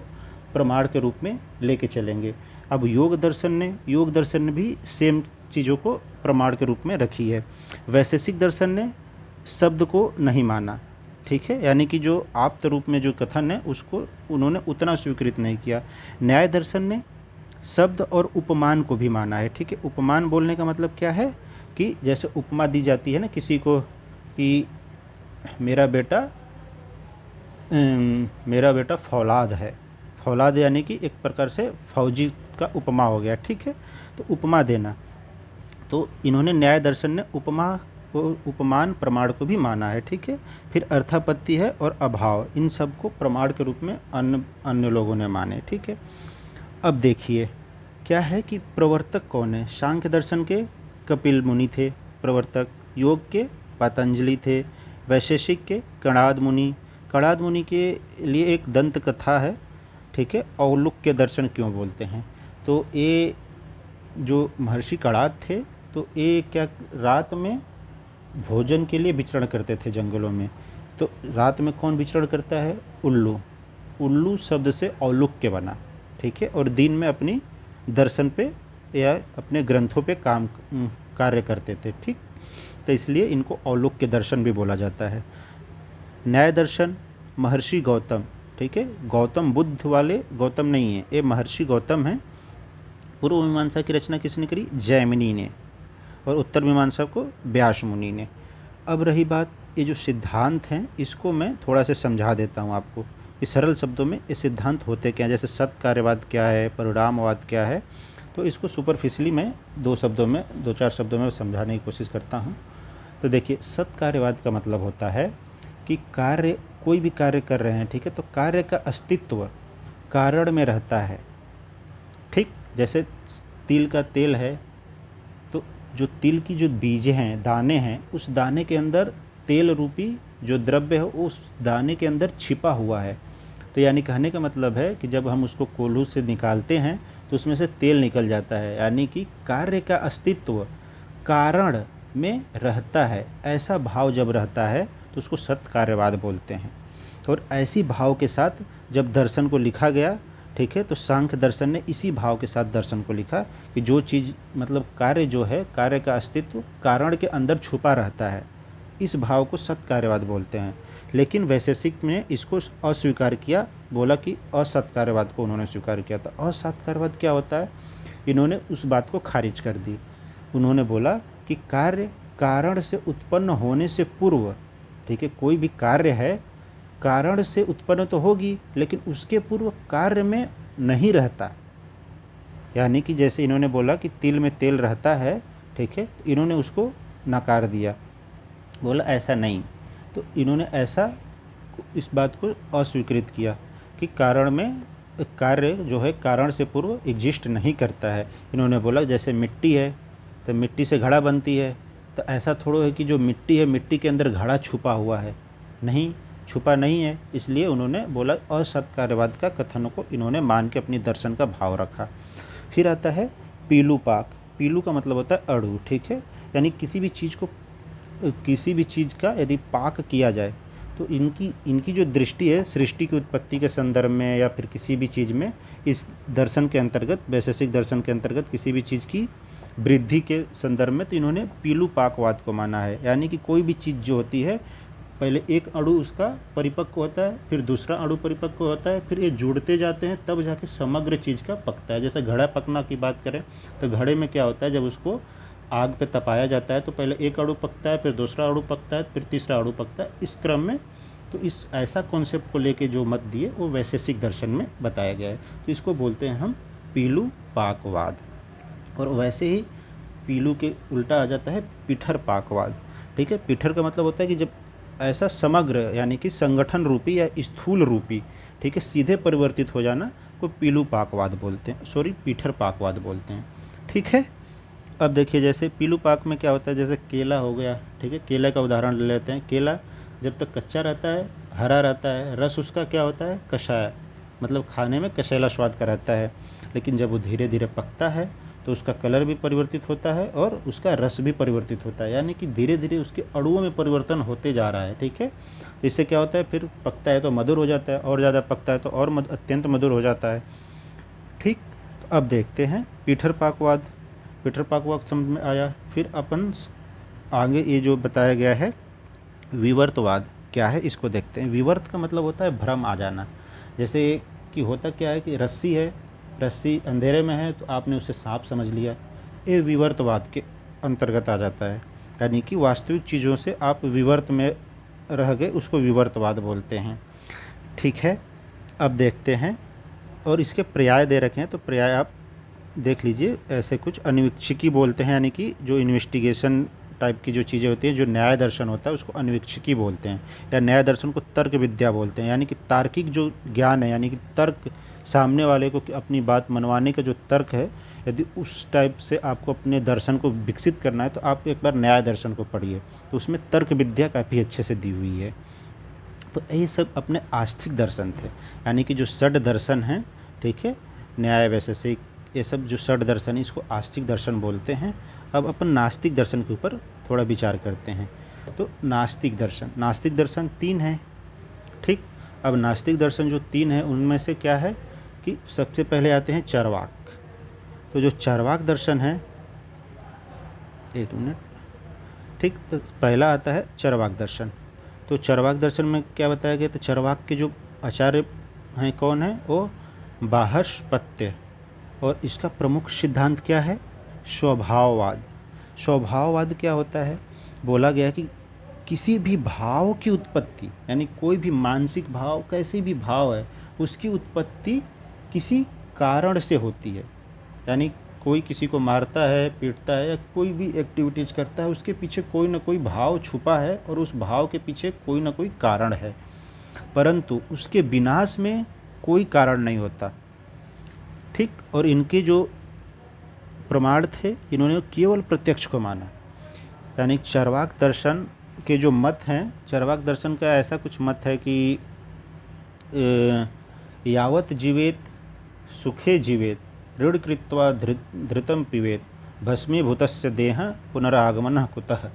Speaker 1: प्रमाण के रूप में लेके चलेंगे। अब योग दर्शन ने भी सेम चीज़ों को प्रमाण के रूप में रखी है। वैशेषिक दर्शन ने शब्द को नहीं माना। ठीक है, यानी कि जो आप्त रूप में जो कथन है उसको उन्होंने उतना स्वीकृत नहीं किया। न्याय दर्शन ने शब्द और उपमान को भी माना है। ठीक है, उपमान बोलने का मतलब क्या है कि जैसे उपमा दी जाती है ना किसी को, कि मेरा बेटा फौलाद है। फौलाद यानी कि एक प्रकार से फौजी का उपमा हो गया, ठीक है। तो उपमा देना, तो इन्होंने न्याय दर्शन ने उपमा को, उपमान प्रमाण को भी माना है, ठीक है। फिर अर्थापत्ति है और अभाव, इन सब को प्रमाण के रूप में अन्य लोगों ने माने, ठीक है। अब देखिए क्या है कि प्रवर्तक कौन है। सांख्य दर्शन के कपिल मुनि थे प्रवर्तक, योग के पतंजलि थे, वैशेषिक के कणाद मुनि। कणाद मुनि के लिए एक दंत कथा है, ठीक है, औलुक्य दर्शन क्यों बोलते हैं। तो ये जो महर्षि कणाद थे, तो ये क्या रात में भोजन के लिए विचरण करते थे जंगलों में। तो रात में कौन विचरण करता है, उल्लू। उल्लू शब्द से औलुक्य बना, ठीक है। और दिन में अपनी दर्शन पे या अपने ग्रंथों पे कार्य करते थे, ठीक। तो इसलिए इनको औलुक्य दर्शन भी बोला जाता है। न्याय दर्शन महर्षि गौतम, ठीक है। गौतम बुद्ध वाले गौतम नहीं है, ये महर्षि गौतम है। पूर्व मीमांसा की रचना किसने करी, जैमिनी ने, और उत्तर मीमांसा को व्यास मुनि ने। अब रही बात ये जो सिद्धांत हैं, इसको मैं थोड़ा सा समझा देता हूँ आपको कि सरल शब्दों में ये सिद्धांत होते क्या हैं। जैसे सत कार्यवाद क्या है, परिणामवाद क्या है, तो इसको सुपरफिशली मैं दो चार शब्दों में समझाने की कोशिश करता हूँ। तो देखिए, सत कार्यवाद का मतलब होता है कि कोई भी कार्य कर रहे हैं, ठीक है, तो कार्य का अस्तित्व कारण में रहता है, ठीक। जैसे तिल का तेल है, तो जो तिल की जो बीज हैं, दाने हैं, उस दाने के अंदर तेल रूपी जो द्रव्य है उस दाने के अंदर छिपा हुआ है। तो यानी कहने का मतलब है कि जब हम उसको कोल्हू से निकालते हैं तो उसमें से तेल निकल जाता है। यानी कि कार्य का अस्तित्व कारण में रहता है, ऐसा भाव जब रहता है तो उसको सत कार्यवाद बोलते हैं। और ऐसी भाव के साथ जब दर्शन को लिखा गया, ठीक है, तो सांख्य दर्शन ने इसी भाव के साथ दर्शन को लिखा कि जो चीज़ मतलब कार्य जो है, कार्य का अस्तित्व कारण के अंदर छुपा रहता है, इस भाव को सत कार्यवाद बोलते हैं। लेकिन वैशेषिक ने इसको अस्वीकार किया, बोला कि असत कार्यवाद को उन्होंने स्वीकार किया था। असत कार्यवाद क्या होता है, इन्होंने उस बात को खारिज कर दी। उन्होंने बोला कि कार्य कारण से उत्पन्न होने से पूर्व, ठीक है, कोई भी कार्य है कारण से उत्पन्न तो होगी लेकिन उसके पूर्व कार्य में नहीं रहता। यानी कि जैसे इन्होंने बोला कि तिल में तेल रहता है, ठीक है, तो इन्होंने उसको नकार दिया, बोला ऐसा नहीं। तो इन्होंने ऐसा इस बात को अस्वीकृत किया कि कारण में कार्य जो है कारण से पूर्व एग्जिस्ट नहीं करता है। इन्होंने बोला जैसे मिट्टी है तो मिट्टी से घड़ा बनती है, तो ऐसा थोड़ा है कि जो मिट्टी है मिट्टी के अंदर घड़ा छुपा हुआ है, नहीं, छुपा नहीं है। इसलिए उन्होंने बोला असत कार्यवाद का कथनों को इन्होंने मान के अपनी दर्शन का भाव रखा। फिर आता है पीलू पाक। पीलू का मतलब होता है अड़ू, ठीक है। यानी किसी भी चीज़ का यदि पाक किया जाए तो इनकी जो दृष्टि है सृष्टि की उत्पत्ति के संदर्भ में या फिर किसी भी चीज़ में, इस दर्शन के अंतर्गत, वैशेषिक दर्शन के अंतर्गत किसी भी चीज़ की वृद्धि के संदर्भ में, तो इन्होंने पीलू पाकवाद को माना है। यानी कि कोई भी चीज़ जो होती है पहले एक अणु उसका परिपक्व होता है, फिर दूसरा अणु परिपक्व होता है, फिर ये जुड़ते जाते हैं, तब जाके समग्र चीज़ का पकता है। जैसे घड़ा पकना की बात करें तो घड़े में क्या होता है, जब उसको आग पे तपाया जाता है तो पहले एक अणु पकता है, फिर दूसरा अणु पकता है, फिर तीसरा अणु पकता है, इस क्रम में। तो इस ऐसा कॉन्सेप्ट को लेके जो मत दिए वो वैशेषिक दर्शन में बताया गया है। तो इसको बोलते हैं हम पीलू पाकवाद। और वैसे ही पीलू के उल्टा आ जाता है पिठर पाकवाद, ठीक है। पिठर का मतलब होता है कि जब ऐसा समग्र यानी कि संगठन रूपी या स्थूल रूपी, ठीक है, सीधे परिवर्तित हो जाना को पीलू पाकवाद बोलते हैं, पिठर पाकवाद बोलते हैं, ठीक है। अब देखिए जैसे पीलू पाक में क्या होता है, जैसे केला हो गया, ठीक है, केला का उदाहरण ले लेते हैं। केला जब तक कच्चा रहता है, हरा रहता है, रस उसका क्या होता है, कषाय, मतलब खाने में कषैला स्वाद का रहता है। लेकिन जब वो धीरे धीरे पकता है तो उसका कलर भी परिवर्तित होता है और उसका रस भी परिवर्तित होता है, यानी कि धीरे धीरे उसके अणुओं में परिवर्तन होते जा रहा है, ठीक है। तो इससे क्या होता है, फिर पकता है तो मधुर हो जाता है, और ज़्यादा पकता है तो और अत्यंत मधुर हो जाता है, ठीक। तो अब देखते हैं पिठर पाकवाद। पिठर पाकवाद समझ में आया। फिर अपन आगे ये जो बताया गया है विवर्तवाद क्या है, इसको देखते हैं। विवर्त का मतलब होता है भ्रम आ जाना। जैसे कि होता क्या है कि रस्सी है, रस्सी अंधेरे में है तो आपने उसे सांप समझ लिया, ये विवर्तवाद के अंतर्गत आ जाता है। यानी कि वास्तविक चीज़ों से आप विवर्त में रह गए उसको विवर्तवाद बोलते हैं। ठीक है, अब देखते हैं, और इसके पर्याय दे रखे हैं, तो पर्याय आप देख लीजिए। ऐसे कुछ अन्वीक्षिकी बोलते हैं, यानी कि जो इन्वेस्टिगेशन टाइप की जो चीज़ें होती हैं, जो न्याय दर्शन होता है उसको अन्वीक्षिकी बोलते हैं, या न्याय दर्शन को तर्क विद्या बोलते हैं, यानी कि तार्किक जो ज्ञान है, यानी कि तर्क, सामने वाले को अपनी बात मनवाने का जो तर्क है, यदि उस टाइप से आपको अपने दर्शन को विकसित करना है तो आप एक बार न्याय दर्शन को पढ़िए, तो उसमें तर्क विद्या काफ़ी अच्छे से दी हुई है। तो ये सब अपने आस्तिक दर्शन थे, यानी कि जो षड दर्शन हैं, ठीक है, न्याय वैशेषिक, ये सब जो षड दर्शन है इसको आस्तिक दर्शन बोलते हैं। अब अपन नास्तिक दर्शन के ऊपर थोड़ा विचार करते हैं। तो नास्तिक दर्शन 3 हैं, ठीक। अब नास्तिक दर्शन जो 3 हैं उनमें से क्या है कि सबसे पहले आते हैं चार्वाक। तो जो चार्वाक दर्शन है, एक मिनट, ठीक, तो पहला आता है चार्वाक दर्शन। तो चार्वाक दर्शन में क्या बताया गया, तो चार्वाक के जो आचार्य हैं कौन है, वो बाहस्पत्य, और इसका प्रमुख सिद्धांत क्या है, स्वभाववाद। स्वभाववाद क्या होता है, बोला गया कि किसी भी भाव की उत्पत्ति, यानी कोई भी मानसिक भाव, कैसे भी भाव है, उसकी उत्पत्ति किसी कारण से होती है। यानी कोई किसी को मारता है, पीटता है, या कोई भी एक्टिविटीज़ करता है, उसके पीछे कोई ना कोई भाव छुपा है, और उस भाव के पीछे कोई ना कोई कारण है, परंतु उसके विनाश में कोई कारण नहीं होता, ठीक। और इनके जो प्रमाण थे, इन्होंने केवल प्रत्यक्ष को माना। यानी चार्वाक दर्शन के जो मत हैं, चार्वाक दर्शन का ऐसा कुछ मत है कि यावत जीवेत सुखे जीवेत ऋण कृत्वा धृतम पिबेत भस्मीभूतस्य देह पुनरागमन कुतः।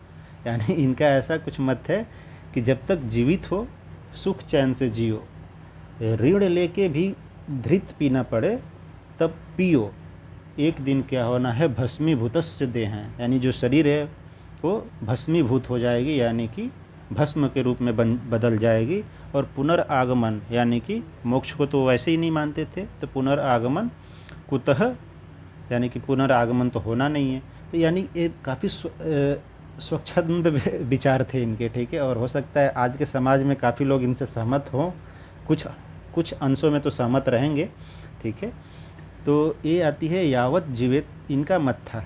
Speaker 1: यानी इनका ऐसा कुछ मत है कि जब तक जीवित हो सुख चैन से जियो, ऋण लेके भी धृत पीना पड़े तब पियो, एक दिन क्या होना है, भस्मीभूतस्य देह, यानी जो शरीर है वो भस्मीभूत हो जाएगी, यानी कि भस्म के रूप में बदल जाएगी। और पुनरागमन, यानी कि मोक्ष को तो वैसे ही नहीं मानते थे, तो पुनरागमन कुतः, यानी कि पुनरागमन तो होना नहीं है। तो यानी ये काफ़ी स्वच्छंद विचार थे इनके, ठीक है। और हो सकता है आज के समाज में काफ़ी लोग इनसे सहमत हों, कुछ अंशों में तो सहमत रहेंगे, ठीक है। तो ये आती है यावत जीवित, इनका मत था,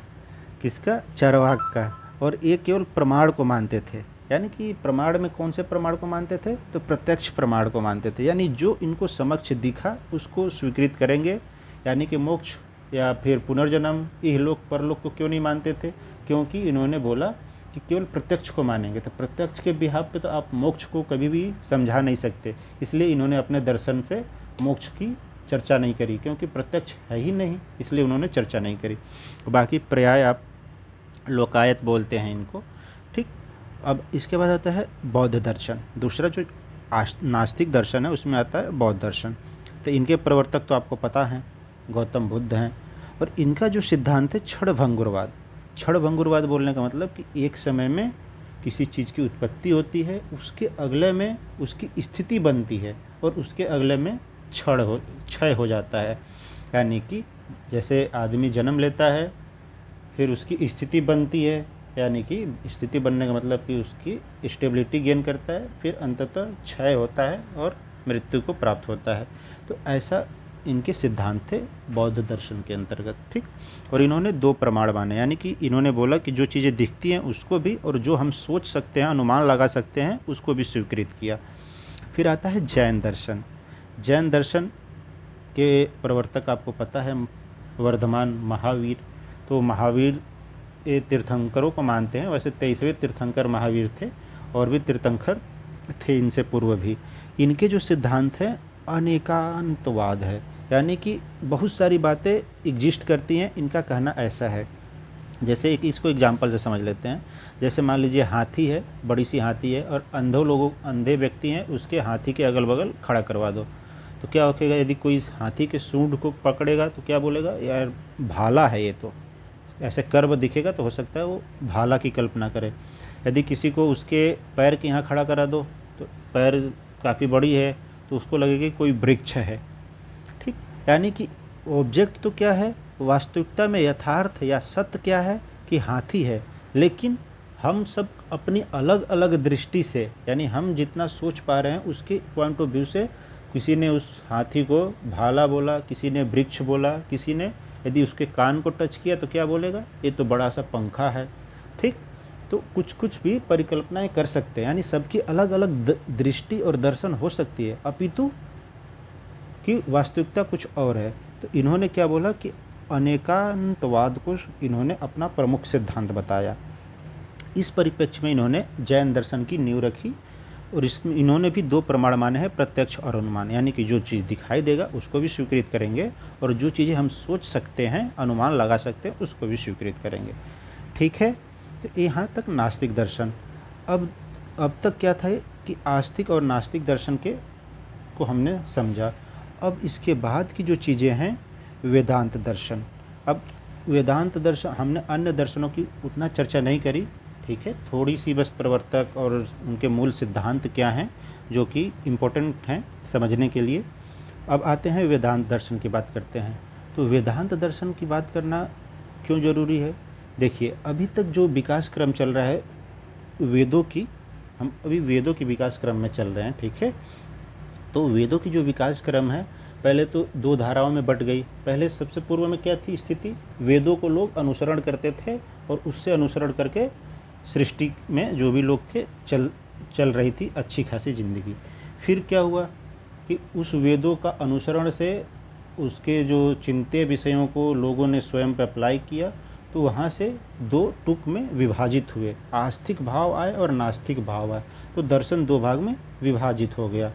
Speaker 1: किसका, चार्वाक का। और ये केवल प्रमाण को मानते थे, यानी कि प्रमाण में कौन से प्रमाण को मानते थे, तो प्रत्यक्ष प्रमाण को मानते थे, यानी जो इनको समक्ष दिखा उसको स्वीकृत करेंगे। यानी कि मोक्ष या फिर पुनर्जन्म, इहलोक परलोक को क्यों नहीं मानते थे, क्योंकि इन्होंने बोला कि केवल प्रत्यक्ष को मानेंगे। तो प्रत्यक्ष के बिहाफ पे तो आप मोक्ष को कभी भी समझा नहीं सकते, इसलिए इन्होंने अपने दर्शन से मोक्ष की चर्चा नहीं करी, क्योंकि प्रत्यक्ष है ही नहीं, इसलिए उन्होंने चर्चा नहीं करी। बाकी पर्याय आप लोकायत बोलते हैं इनको, ठीक। अब इसके बाद आता है बौद्ध दर्शन। दूसरा जो नास्तिक दर्शन है उसमें आता है बौद्ध दर्शन। तो इनके प्रवर्तक तो आपको पता है, गौतम बुद्ध हैं। और इनका जो सिद्धांत है क्षणभंगुरवाद। क्षणभंगुरवाद बोलने का मतलब कि एक समय में किसी चीज़ की उत्पत्ति होती है, उसके अगले में उसकी स्थिति बनती है, और उसके अगले में क्षय हो जाता है। यानी कि जैसे आदमी जन्म लेता है, फिर उसकी स्थिति बनती है, यानी कि स्थिति बनने का मतलब कि उसकी स्टेबिलिटी गेन करता है, फिर अंततः क्षय होता है और मृत्यु को प्राप्त होता है। तो ऐसा इनके सिद्धांत थे बौद्ध दर्शन के अंतर्गत, ठीक। और इन्होंने 2 प्रमाण माने, यानी कि इन्होंने बोला कि जो चीज़ें दिखती हैं उसको भी, और जो हम सोच सकते हैं, अनुमान लगा सकते हैं, उसको भी स्वीकृत किया। फिर आता है जैन दर्शन। जैन दर्शन के प्रवर्तक आपको पता है वर्धमान महावीर। तो महावीर ये तीर्थंकरों को मानते हैं, वैसे 23वें तीर्थंकर महावीर थे, और भी तीर्थंकर थे इनसे पूर्व भी। इनके जो सिद्धांत हैं अनेकांतवाद है, यानी कि बहुत सारी बातें एग्जिस्ट करती हैं, इनका कहना ऐसा है। जैसे एक इसको एग्जांपल से समझ लेते हैं। जैसे मान लीजिए हाथी है, बड़ी सी हाथी है, और अंधे व्यक्ति हैं, उसके हाथी के अगल बगल खड़ा करवा दो, तो क्या होगा, यदि कोई हाथी के सूंड को पकड़ेगा तो क्या बोलेगा, यार भाला है ये, तो ऐसे कर्व दिखेगा तो हो सकता है वो भाला की कल्पना करे। यदि किसी को उसके पैर के यहाँ खड़ा करा दो, तो पैर काफ़ी बड़ी है, तो उसको लगेगा कोई वृक्ष है, ठीक। यानी कि ऑब्जेक्ट तो क्या है, वास्तविकता में यथार्थ या सत्य क्या है कि हाथी है, लेकिन हम सब अपनी अलग अलग दृष्टि से, यानी हम जितना सोच पा रहे हैं उसके पॉइंट ऑफ व्यू से, किसी ने उस हाथी को भाला बोला, किसी ने वृक्ष बोला, किसी ने यदि उसके कान को टच किया तो क्या बोलेगा, ये तो बड़ा सा पंखा है। ठीक, तो कुछ कुछ भी परिकल्पनाएं कर सकते हैं, यानी सबकी अलग अलग दृष्टि और दर्शन हो सकती है, अपितु कि वास्तविकता कुछ और है। तो इन्होंने क्या बोला कि अनेकांतवाद को इन्होंने अपना प्रमुख सिद्धांत बताया। इस परिप्रेक्ष्य में इन्होंने जैन दर्शन की नींव रखी और इसमें इन्होंने भी दो प्रमाण माने हैं, प्रत्यक्ष और अनुमान, यानी कि जो चीज़ दिखाई देगा उसको भी स्वीकृत करेंगे और जो चीज़ें हम सोच सकते हैं, अनुमान लगा सकते हैं, उसको भी स्वीकृत करेंगे। ठीक है, तो यहाँ तक नास्तिक दर्शन। अब तक क्या था कि आस्तिक और नास्तिक दर्शन को हमने समझा। अब इसके बाद की जो चीज़ें हैं, वेदांत दर्शन। अब वेदांत दर्शन हमने अन्य दर्शनों की उतना चर्चा नहीं करी, ठीक है, थोड़ी सी बस प्रवर्तक और उनके मूल सिद्धांत क्या हैं जो कि इम्पोर्टेंट हैं समझने के लिए। अब आते हैं वेदांत दर्शन की बात करते हैं। तो वेदांत दर्शन की बात करना क्यों ज़रूरी है? देखिए, अभी तक जो विकास क्रम चल रहा है वेदों की, हम अभी वेदों की विकास क्रम में चल रहे हैं, ठीक है। तो वेदों की जो विकास क्रम है, पहले तो दो धाराओं में बट गई। पहले सबसे पूर्व में क्या थी स्थिति, वेदों को लोग अनुसरण करते थे और उससे अनुसरण करके सृष्टि में जो भी लोग थे चल रही थी अच्छी खासी ज़िंदगी। फिर क्या हुआ कि उस वेदों का अनुसरण से उसके जो चिंत्य विषयों को लोगों ने स्वयं पर अप्लाई किया, तो वहाँ से दो टुक में विभाजित हुए, आस्तिक भाव आए और नास्तिक भाव आए, तो दर्शन दो भाग में विभाजित हो गया।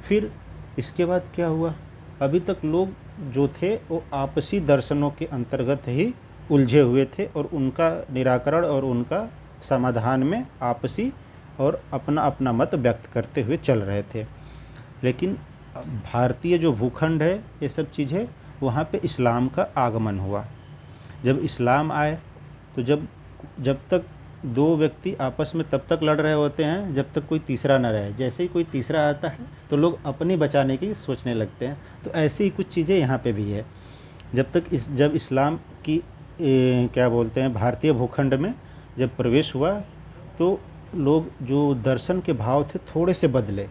Speaker 1: फिर इसके बाद क्या हुआ, अभी तक लोग जो थे वो आपसी दर्शनों के अंतर्गत ही उलझे हुए थे और उनका निराकरण और उनका समाधान में आपसी और अपना अपना मत व्यक्त करते हुए चल रहे थे। लेकिन भारतीय जो भूखंड है, ये सब चीज़ें, वहाँ पे इस्लाम का आगमन हुआ। जब इस्लाम आए तो जब तक दो व्यक्ति आपस में तब तक लड़ रहे होते हैं जब तक कोई तीसरा न रहे। जैसे ही कोई तीसरा आता है तो लोग अपनी बचाने की सोचने लगते हैं। तो ऐसी ही कुछ चीज़ें यहाँ पे भी है। जब इस्लाम की क्या बोलते हैं, भारतीय भूखंड में जब प्रवेश हुआ तो लोग जो दर्शन के भाव थे थोड़े से बदले,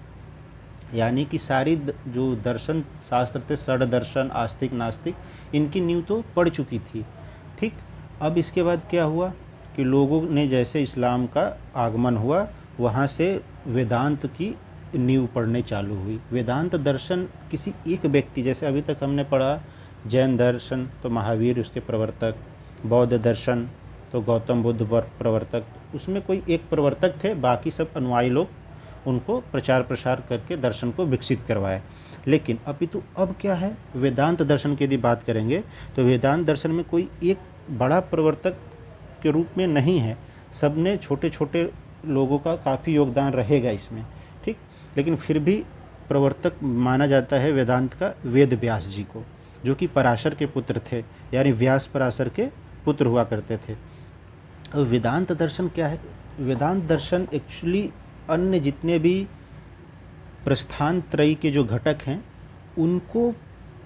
Speaker 1: यानी कि सारी जो दर्शन शास्त्र थे, षड दर्शन, आस्तिक, नास्तिक, इनकी नींव तो पड़ चुकी थी। ठीक, अब इसके बाद क्या हुआ कि लोगों ने जैसे इस्लाम का आगमन हुआ, वहाँ से वेदांत की नींव पढ़ने चालू हुई। वेदांत दर्शन किसी एक व्यक्ति, जैसे अभी तक हमने पढ़ा जैन दर्शन तो महावीर उसके प्रवर्तक, बौद्ध दर्शन तो गौतम बुद्ध प्रवर्तक, उसमें कोई एक प्रवर्तक थे, बाकी सब अनुयायी लोग उनको प्रचार प्रसार करके दर्शन को विकसित करवाए। लेकिन अपितु अब क्या है, वेदांत दर्शन की यदि बात करेंगे तो वेदांत दर्शन में कोई एक बड़ा प्रवर्तक के रूप में नहीं है, सब ने छोटे छोटे लोगों का काफ़ी योगदान रहेगा इसमें। ठीक, लेकिन फिर भी प्रवर्तक माना जाता है वेदांत का वेद व्यास जी को, जो कि पराशर के पुत्र थे, यानी व्यास पराशर के पुत्र हुआ करते थे। अब वेदांत दर्शन क्या है? वेदांत दर्शन एक्चुअली अन्य जितने भी प्रस्थान त्रयी के जो घटक हैं उनको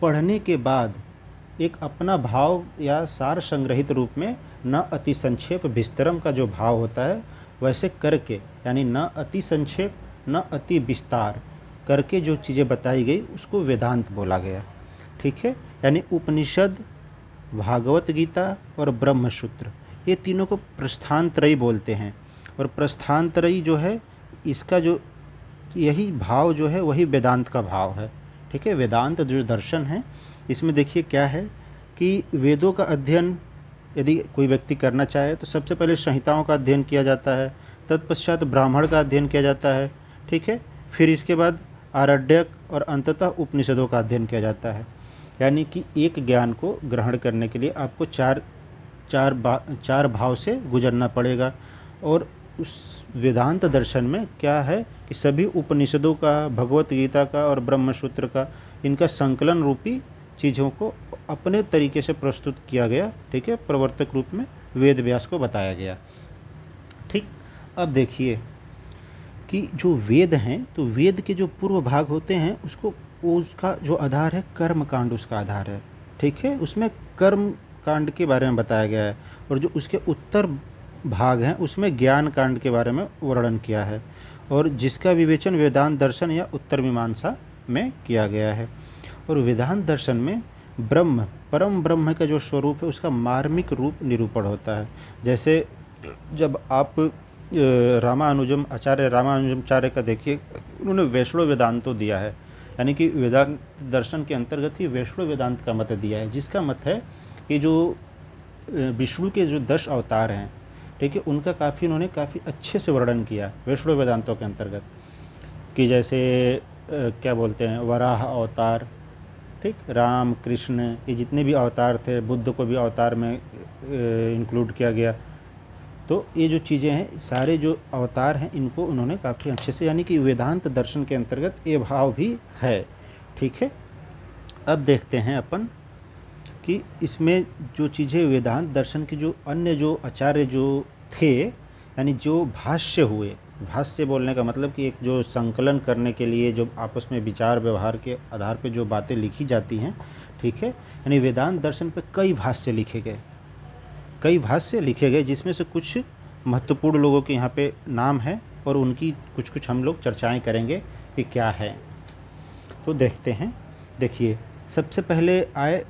Speaker 1: पढ़ने के बाद एक अपना भाव या सार संग्रहित रूप में, न अति संक्षेप विस्तरम का जो भाव होता है वैसे करके, यानी न अति संक्षेप न अति विस्तार करके जो चीज़ें बताई गई उसको वेदांत बोला गया। ठीक है, यानी उपनिषद, भागवत गीता और ब्रह्मसूत्र, ये तीनों को प्रस्थान त्रयी बोलते हैं। और प्रस्थान त्रयी जो है, इसका जो यही भाव जो है वही वेदांत का भाव है। ठीक है, वेदांत जो दर्शन है इसमें देखिए क्या है कि वेदों का अध्ययन यदि कोई व्यक्ति करना चाहे तो सबसे पहले संहिताओं का अध्ययन किया जाता है, तत्पश्चात ब्राह्मण का अध्ययन किया जाता है। ठीक है, फिर इसके बाद आरण्यक और अंततः उपनिषदों का अध्ययन किया जाता है। यानी कि एक ज्ञान को ग्रहण करने के लिए आपको चार भाव से गुजरना पड़ेगा। और उस वेदांत दर्शन में क्या है कि सभी उपनिषदों का, भगवत गीता का और ब्रह्मसूत्र का, इनका संकलन रूपी चीज़ों को अपने तरीके से प्रस्तुत किया गया। ठीक है, प्रवर्तक रूप में वेद व्यास को बताया गया। ठीक, अब देखिए कि जो वेद हैं, तो वेद के जो पूर्व भाग होते हैं उसका जो आधार है कर्म कांड, उसका आधार है। ठीक है, उसमें कर्म कांड के बारे में बताया गया है। और जो उसके उत्तर भाग हैं उसमें ज्ञान कांड के बारे में वर्णन किया है, और जिसका विवेचन वेदांत दर्शन या उत्तर मीमांसा में किया गया है। और वेदांत दर्शन में ब्रह्म, परम ब्रह्म का जो स्वरूप है उसका मार्मिक रूप निरूपण होता है। जैसे जब आप रामानुजम आचार्य का देखिए, उन्होंने वैष्णव वेदांत तो दिया है, यानी कि वेदांत दर्शन के अंतर्गत ही वैष्णव वेदांत का मत दिया है, जिसका मत है कि जो विष्णु के जो 10 अवतार हैं, ठीक है, उनका उन्होंने काफ़ी अच्छे से वर्णन किया वैष्णव वेदांतों के अंतर्गत, कि जैसे क्या बोलते हैं, वराह अवतार, ठीक, राम कृष्ण, ये जितने भी अवतार थे, बुद्ध को भी अवतार में इंक्लूड किया गया। तो ये जो चीज़ें हैं, सारे जो अवतार हैं, इनको उन्होंने काफ़ी अच्छे से, यानी कि वेदांत दर्शन के अंतर्गत ये भाव भी है। ठीक है, अब देखते हैं अपन कि इसमें जो चीज़ें वेदांत दर्शन की जो अन्य जो आचार्य जो थे, यानी जो भाष्य हुए, भाष्य बोलने का मतलब कि एक जो संकलन करने के लिए जो आपस में विचार व्यवहार के आधार पे जो बातें लिखी जाती हैं, ठीक है, यानी वेदांत दर्शन पे कई भाष्य लिखे गए, जिसमें से कुछ महत्वपूर्ण लोगों के यहाँ पे नाम है, और उनकी कुछ हम लोग चर्चाएं करेंगे कि क्या है। तो देखते हैं। देखिए, सबसे पहले आए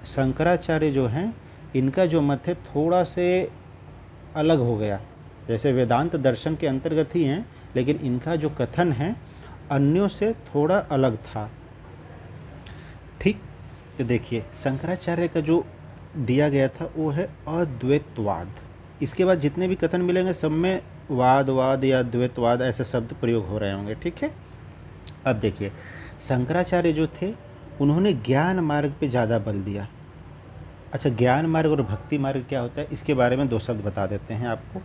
Speaker 1: शंकराचार्य जो हैं, इनका जो मत है थोड़ा से अलग हो गया। जैसे वेदांत दर्शन के अंतर्गत ही हैं, लेकिन इनका जो कथन है अन्यों से थोड़ा अलग था। ठीक, तो देखिए, शंकराचार्य का जो दिया गया था वो है अद्वैतवाद। इसके बाद जितने भी कथन मिलेंगे सब में वाद या द्वैतवाद ऐसे शब्द प्रयोग हो रहे होंगे। ठीक है, अब देखिए, शंकराचार्य जो थे उन्होंने ज्ञान मार्ग पे ज़्यादा बल दिया। अच्छा, ज्ञान मार्ग और भक्ति मार्ग क्या होता है, इसके बारे में 2 शब्द बता देते हैं आपको।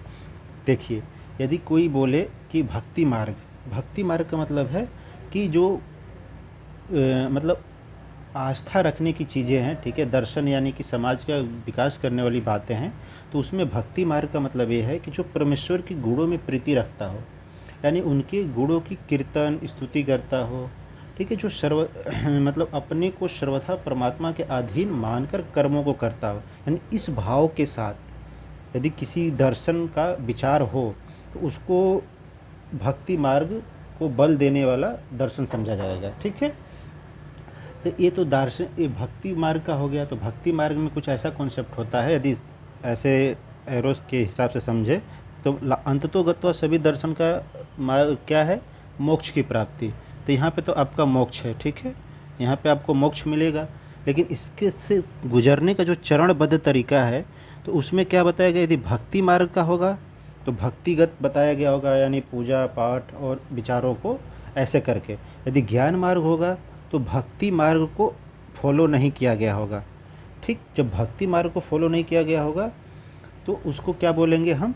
Speaker 1: देखिए, यदि कोई बोले कि भक्ति मार्ग का मतलब है कि जो मतलब आस्था रखने की चीज़ें हैं, ठीक है, दर्शन यानी कि समाज का विकास करने वाली बातें हैं, तो उसमें भक्ति मार्ग का मतलब ये है कि जो परमेश्वर के गुणों में प्रीति रखता हो, यानी उनके गुणों की कीर्तन स्तुति करता हो, ठीक है, जो मतलब अपने को सर्वथा परमात्मा के अधीन मानकर कर्मों को करता हो, यानी इस भाव के साथ यदि किसी दर्शन का विचार हो तो उसको भक्ति मार्ग को बल देने वाला दर्शन समझा जाएगा। ठीक है, तो ये तो ये भक्ति मार्ग का हो गया। तो भक्ति मार्ग में कुछ ऐसा कॉन्सेप्ट होता है, यदि ऐसे एरोस के हिसाब से समझे तो अंततोगत्वा सभी दर्शन का मार्ग क्या है, मोक्ष की प्राप्ति। तो यहाँ पे तो आपका मोक्ष है, ठीक है, यहाँ पे आपको मोक्ष मिलेगा, लेकिन इसके से गुजरने का जो चरणबद्ध तरीका है, तो उसमें क्या बताया गया, यदि भक्ति मार्ग का होगा तो भक्तिगत बताया गया होगा, यानी पूजा पाठ और विचारों को ऐसे करके। यदि ज्ञान मार्ग होगा तो भक्ति मार्ग को फॉलो नहीं किया गया होगा। ठीक, जब भक्ति मार्ग को फॉलो नहीं किया गया होगा तो उसको क्या बोलेंगे हम,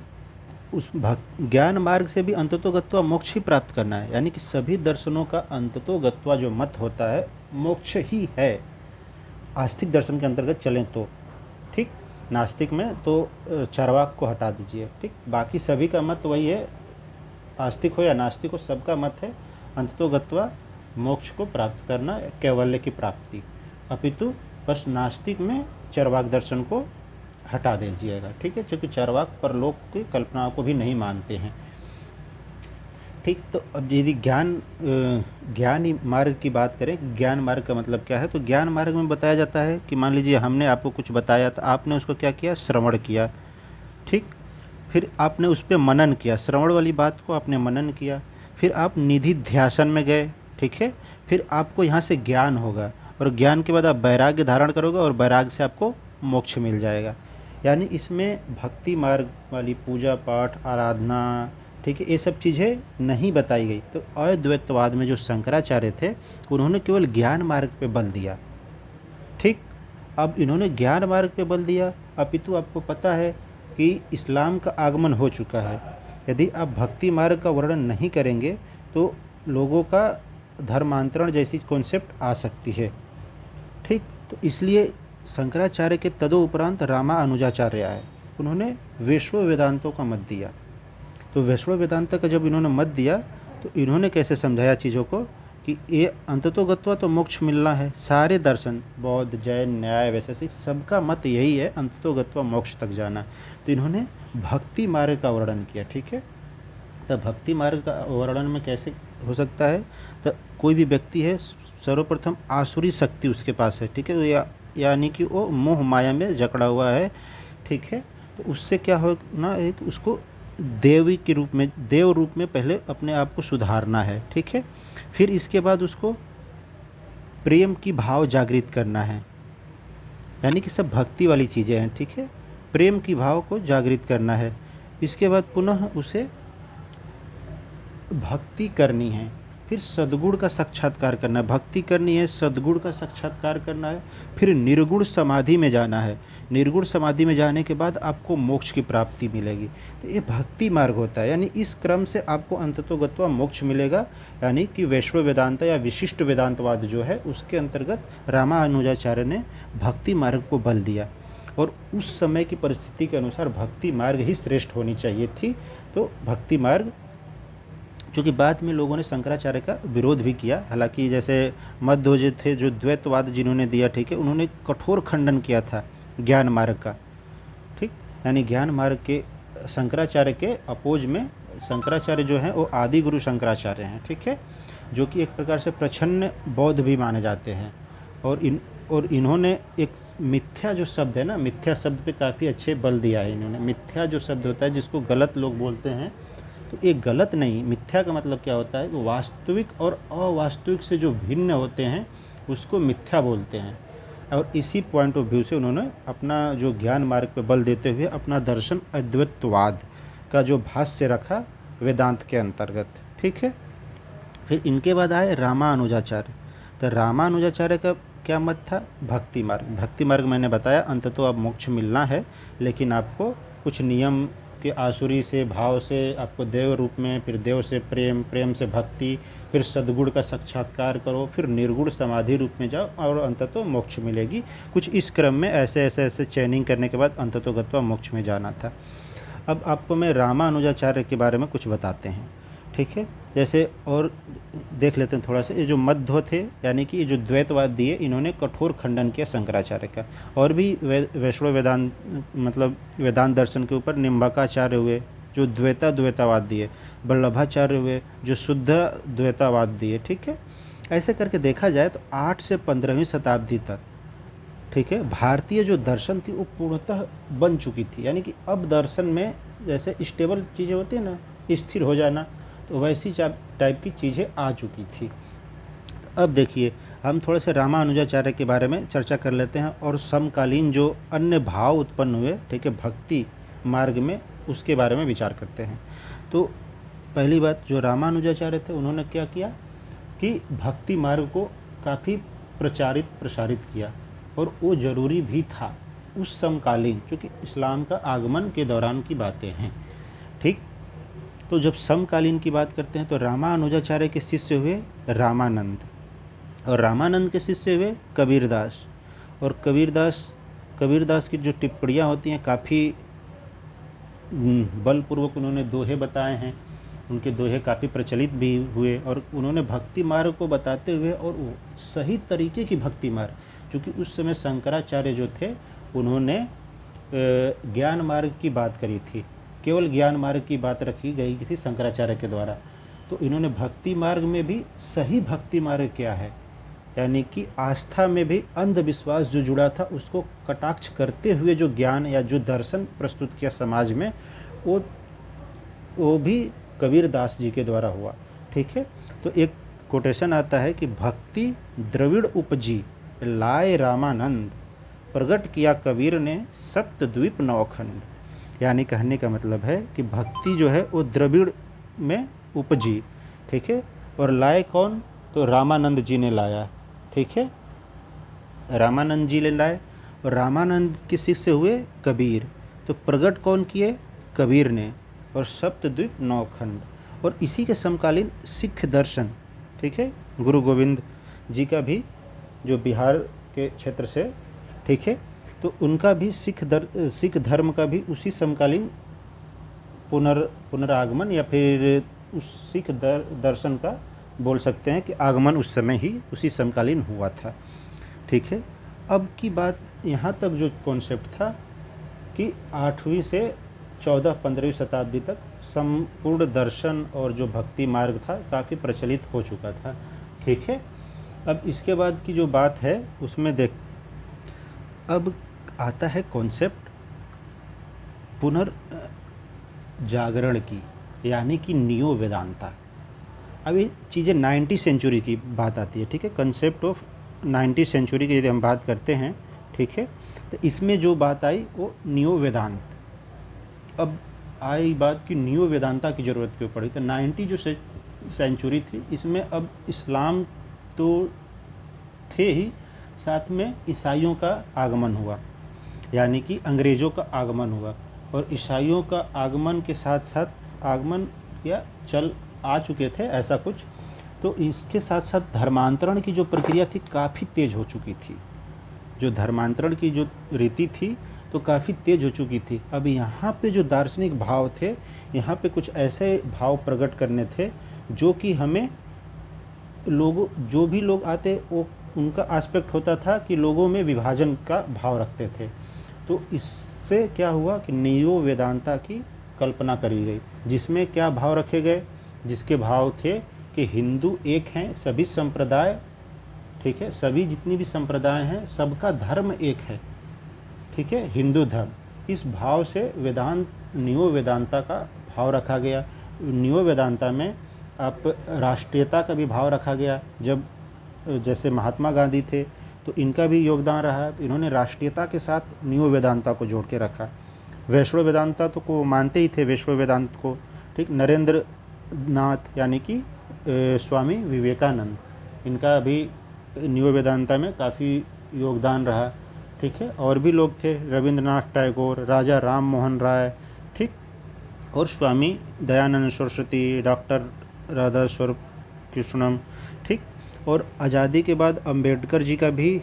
Speaker 1: उस ज्ञान मार्ग से भी अंततोगत्वा मोक्ष ही प्राप्त करना है, यानी कि सभी दर्शनों का अंततोगत्वा जो मत होता है मोक्ष ही है, आस्तिक दर्शन के अंतर्गत चलें तो। ठीक, नास्तिक में तो चार्वाक को हटा दीजिए। ठीक, बाकी सभी का मत वही है, आस्तिक हो या नास्तिक हो, सबका मत है अंततोगत्वा मोक्ष को प्राप्त करना, कैवल्य की प्राप्ति। अपितु बस नास्तिक में चार्वाक दर्शन को हटा दीजिएगा। ठीक है, क्योंकि चार्वाक परलोक की कल्पनाओं को भी नहीं मानते हैं। ठीक, तो अब यदि ज्ञान मार्ग की बात करें, ज्ञान मार्ग का मतलब क्या है, तो ज्ञान मार्ग में बताया जाता है कि मान लीजिए हमने आपको कुछ बताया, तो आपने उसको क्या किया, श्रवण किया। ठीक, फिर आपने उस पर मनन किया, श्रवण वाली बात को आपने मनन किया, फिर आप निधि ध्यासन में गए। ठीक है, फिर आपको यहाँ से ज्ञान होगा, और ज्ञान के बाद आप वैराग्य धारण करोगे, और वैराग्य से आपको मोक्ष मिल जाएगा। यानी इसमें भक्ति मार्ग वाली पूजा पाठ आराधना, ठीक है, ये सब चीज़ें नहीं बताई गई। तो अद्वैतवाद में जो शंकराचार्य थे उन्होंने केवल ज्ञान मार्ग पे बल दिया। ठीक, अब इन्होंने ज्ञान मार्ग पे बल दिया, अपितु आपको पता है कि इस्लाम का आगमन हो चुका है। यदि आप भक्ति मार्ग का वर्णन नहीं करेंगे तो लोगों का धर्मांतरण जैसी कॉन्सेप्ट आ सकती है। ठीक, तो इसलिए शंकराचार्य के तदोपरांत रामानुजाचार्य आए, उन्होंने वैष्णव वेदांतों का मत दिया। तो वैष्णव वेदांत का जब इन्होंने मत दिया तो इन्होंने कैसे समझाया चीज़ों को, कि ये अंततोगत्वा तो मोक्ष मिलना है। सारे दर्शन, बौद्ध, जैन, न्याय, वैशेषिक, सबका मत यही है, अंततोगत्वा मोक्ष तक जाना। तो इन्होंने भक्ति मार्ग का वर्णन किया। ठीक है, तो भक्ति मार्ग का वर्णन में कैसे हो सकता है? तो कोई भी व्यक्ति है, सर्वप्रथम आसुरी शक्ति उसके पास है। ठीक है, तो यानी कि वो मोह माया में जकड़ा हुआ है। ठीक है, तो उससे क्या हो ना, एक उसको देवी के रूप में, देव रूप में पहले अपने आप को सुधारना है। ठीक है, फिर इसके बाद उसको प्रेम की भाव जागृत करना है, यानी कि सब भक्ति वाली चीज़ें हैं। ठीक है, प्रेम की भाव को जागृत करना है। इसके बाद पुनः उसे भक्ति करनी है, फिर सद्गुण का साक्षात्कार करना है। भक्ति करनी है, सद्गुण का साक्षात्कार करना है, फिर निर्गुण समाधि में जाना है। निर्गुण समाधि में जाने के बाद आपको मोक्ष की प्राप्ति मिलेगी। तो ये भक्ति मार्ग होता है, यानी इस क्रम से आपको अंततोगत्वा मोक्ष मिलेगा। यानी कि वैष्णव वेदांत या विशिष्ट वेदांतवाद जो है, उसके अंतर्गत रामानुजाचार्य ने भक्ति मार्ग को बल दिया, और उस समय की परिस्थिति के अनुसार भक्ति मार्ग ही श्रेष्ठ होनी चाहिए थी। तो भक्ति मार्ग, क्योंकि बाद में लोगों ने शंकराचार्य का विरोध भी किया, हालांकि जैसे मध्व जो थे, जो द्वैतवाद जिन्होंने दिया, ठीक है, उन्होंने कठोर खंडन किया था ज्ञान मार्ग का। ठीक, यानी ज्ञान मार्ग के शंकराचार्य के अपोज में, शंकराचार्य जो हैं वो आदि गुरु शंकराचार्य हैं। ठीक है, जो कि एक प्रकार से प्रच्छन्न बौद्ध भी माने जाते हैं। और इन्होंने एक मिथ्या जो शब्द है ना, मिथ्या शब्द पे काफ़ी अच्छे बल दिया है इन्होंने। मिथ्या जो शब्द होता है, जिसको गलत लोग बोलते हैं, तो ये गलत नहीं, मिथ्या का मतलब क्या होता है कि वास्तविक और अवास्तविक से जो भिन्न होते हैं उसको मिथ्या बोलते हैं। और इसी पॉइंट ऑफ व्यू से उन्होंने अपना जो ज्ञान मार्ग पे बल देते हुए अपना दर्शन अद्वैतवाद का जो भाष्य रखा वेदांत के अंतर्गत। ठीक है, फिर इनके बाद आए रामानुजाचार्य। तो रामानुजाचार्य का क्या मत था? भक्ति मार्ग। भक्ति मार्ग मैंने बताया, अंततः अब मोक्ष मिलना है, लेकिन आपको कुछ नियम के आसुरी से भाव से आपको देव रूप में, फिर देव से प्रेम, प्रेम से भक्ति, फिर सद्गुण का साक्षात्कार करो, फिर निर्गुण समाधि रूप में जाओ और अंततः मोक्ष मिलेगी। कुछ इस क्रम में ऐसे चयनिंग करने के बाद अंततोगत्वा मोक्ष में जाना था। अब आपको मैं रामानुजाचार्य के बारे में कुछ बताते हैं। ठीक है, जैसे और देख लेते हैं थोड़ा सा। ये जो मध्व थे, यानी कि ये जो द्वैतवाद दिए, इन्होंने कठोर खंडन किया शंकराचार्य का। और भी वैष्णव वेदांत, मतलब वेदांत दर्शन के ऊपर निम्बाकाचार्य हुए, जो द्वैतावाद दिए। वल्लभाचार्य हुए, जो शुद्ध द्वैतावाद दिए। ठीक है, ऐसे करके देखा जाए तो 8 से 15वीं शताब्दी तक, ठीक है, भारतीय जो दर्शन थी वो पूर्णतः बन चुकी थी। यानी कि अब दर्शन में जैसे स्टेबल चीज़ें होती हैं ना, स्थिर हो जाना, तो वैसी टाइप की चीज़ें आ चुकी थी। तो अब देखिए, हम थोड़े से रामानुजाचार्य के बारे में चर्चा कर लेते हैं और समकालीन जो अन्य भाव उत्पन्न हुए, ठीक है, भक्ति मार्ग में, उसके बारे में विचार करते हैं। तो पहली बात, जो रामानुजाचार्य थे, उन्होंने क्या किया कि भक्ति मार्ग को काफ़ी प्रसारित किया, और वो ज़रूरी भी था उस समकालीन, क्योंकि इस्लाम का आगमन के दौरान की बातें हैं। ठीक, तो जब समकालीन की बात करते हैं तो रामानुजाचार्य के शिष्य हुए रामानंद, और रामानंद के शिष्य हुए कबीरदास। और कबीरदास की जो टिप्पणियाँ होती हैं, काफ़ी बलपूर्वक उन्होंने दोहे बताए हैं। उनके दोहे काफ़ी प्रचलित भी हुए, और उन्होंने भक्ति मार्ग को बताते हुए, और वो सही तरीके की भक्ति मार्ग, क्योंकि उस समय शंकराचार्य जो थे, उन्होंने ज्ञान मार्ग की बात करी थी, केवल ज्ञान मार्ग की बात रखी गई थी शंकराचार्य के द्वारा। तो इन्होंने भक्ति मार्ग में भी सही भक्ति मार्ग क्या है, यानी कि आस्था में भी अंधविश्वास जो जुड़ा था उसको कटाक्ष करते हुए जो ज्ञान या जो दर्शन प्रस्तुत किया समाज में, वो भी कबीरदास जी के द्वारा हुआ। ठीक है, तो एक कोटेशन आता है कि भक्ति द्रविड़ उपजी लाए रामानंद, प्रगट किया कबीर ने सप्तद्वीप नौखंड। यानी कहने का मतलब है कि भक्ति जो है वो द्रविड़ में उपजी, ठीक है, और लाए कौन? तो रामानंद जी ने लाया। ठीक है, रामानंद जी ने लाए, और रामानंद के शिष्य हुए कबीर। तो प्रगट कौन किए? कबीर ने, और सप्तद्वीप नौखंड। और इसी के समकालीन सिख दर्शन, ठीक है, गुरु गोविंद जी का भी, जो बिहार के क्षेत्र से, ठीक है, तो उनका भी सिख धर्म का भी उसी समकालीन पुनरागमन या फिर उस सिख दर्शन का बोल सकते हैं कि आगमन उस समय ही उसी समकालीन हुआ था। ठीक है, अब की बात यहाँ तक जो कॉन्सेप्ट था कि 8वीं से 14-15वीं शताब्दी तक संपूर्ण दर्शन और जो भक्ति मार्ग था काफ़ी प्रचलित हो चुका था। ठीक है, अब इसके बाद की जो बात है उसमें देख, अब आता है कॉन्सेप्ट पुनर्जागरण की, यानी कि नियो वेदांता। अब ये चीज़ें 90 सेंचुरी की बात आती है। ठीक है, कंसेप्ट ऑफ 90 सेंचुरी की यदि हम बात करते हैं, ठीक है, तो इसमें जो बात आई वो नियो वेदांत। अब आई बात कि नियो वेदांता की ज़रूरत क्यों पड़ी, तो 90 जो सेंचुरी थी इसमें अब इस्लाम तो थे ही, साथ में ईसाइयों का आगमन हुआ, यानी कि अंग्रेज़ों का आगमन हुआ, और ईसाइयों का आगमन के साथ साथ आगमन या चल आ चुके थे ऐसा कुछ, तो इसके साथ साथ धर्मांतरण की जो प्रक्रिया थी काफ़ी तेज़ हो चुकी थी। जो धर्मांतरण की जो रीति थी तो काफ़ी तेज़ हो चुकी थी। अब यहाँ पे जो दार्शनिक भाव थे, यहाँ पे कुछ ऐसे भाव प्रकट करने थे जो कि हमें लोगों, जो भी लोग आते वो उनका एस्पेक्ट होता था कि लोगों में विभाजन का भाव रखते थे। तो इससे क्या हुआ कि नियो वेदांता की कल्पना करी गई, जिसमें क्या भाव रखे गए, जिसके भाव थे कि हिंदू एक हैं, सभी संप्रदाय, ठीक है, सभी जितनी भी संप्रदाय हैं सबका धर्म एक है, ठीक है, हिंदू धर्म। इस भाव से वेदांत, नियो वेदांता का भाव रखा गया। नियो वेदांता में आप राष्ट्रीयता का भी भाव रखा गया। जब जैसे महात्मा गांधी थे तो इनका भी योगदान रहा, तो इन्होंने राष्ट्रीयता के साथ नियो वेदांता को जोड़ के रखा। वैष्णव वेदांता तो को मानते ही थे, वैष्णव वेदांत को, ठीक। नरेंद्र नाथ यानी कि स्वामी विवेकानंद, इनका भी नियो वेदांता में काफ़ी योगदान रहा, ठीक है। और भी लोग थे, रविंद्रनाथ टैगोर, राजा राम मोहन राय, ठीक, और स्वामी दयानंद सरस्वती, डॉक्टर राधास्वरूप कृष्णम, ठीक। और आज़ादी के बाद अंबेडकर जी का भी,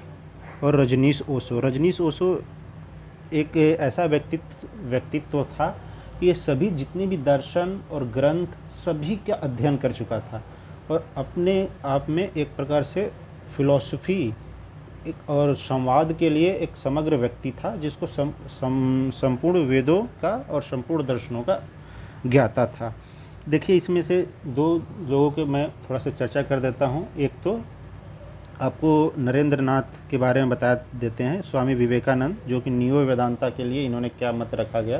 Speaker 1: और रजनीश ओशो एक ऐसा व्यक्तित्व था कि ये सभी जितने भी दर्शन और ग्रंथ सभी का अध्ययन कर चुका था, और अपने आप में एक प्रकार से फिलॉसफी एक और संवाद के लिए एक समग्र व्यक्ति था, जिसको संपूर्ण वेदों का और संपूर्ण दर्शनों का ज्ञाता था। देखिए, इसमें से दो लोगों के मैं थोड़ा सा चर्चा कर देता हूँ। एक तो आपको नरेंद्र नाथ के बारे में बता देते हैं, स्वामी विवेकानंद, जो कि नियो वेदांता के लिए इन्होंने क्या मत रखा गया।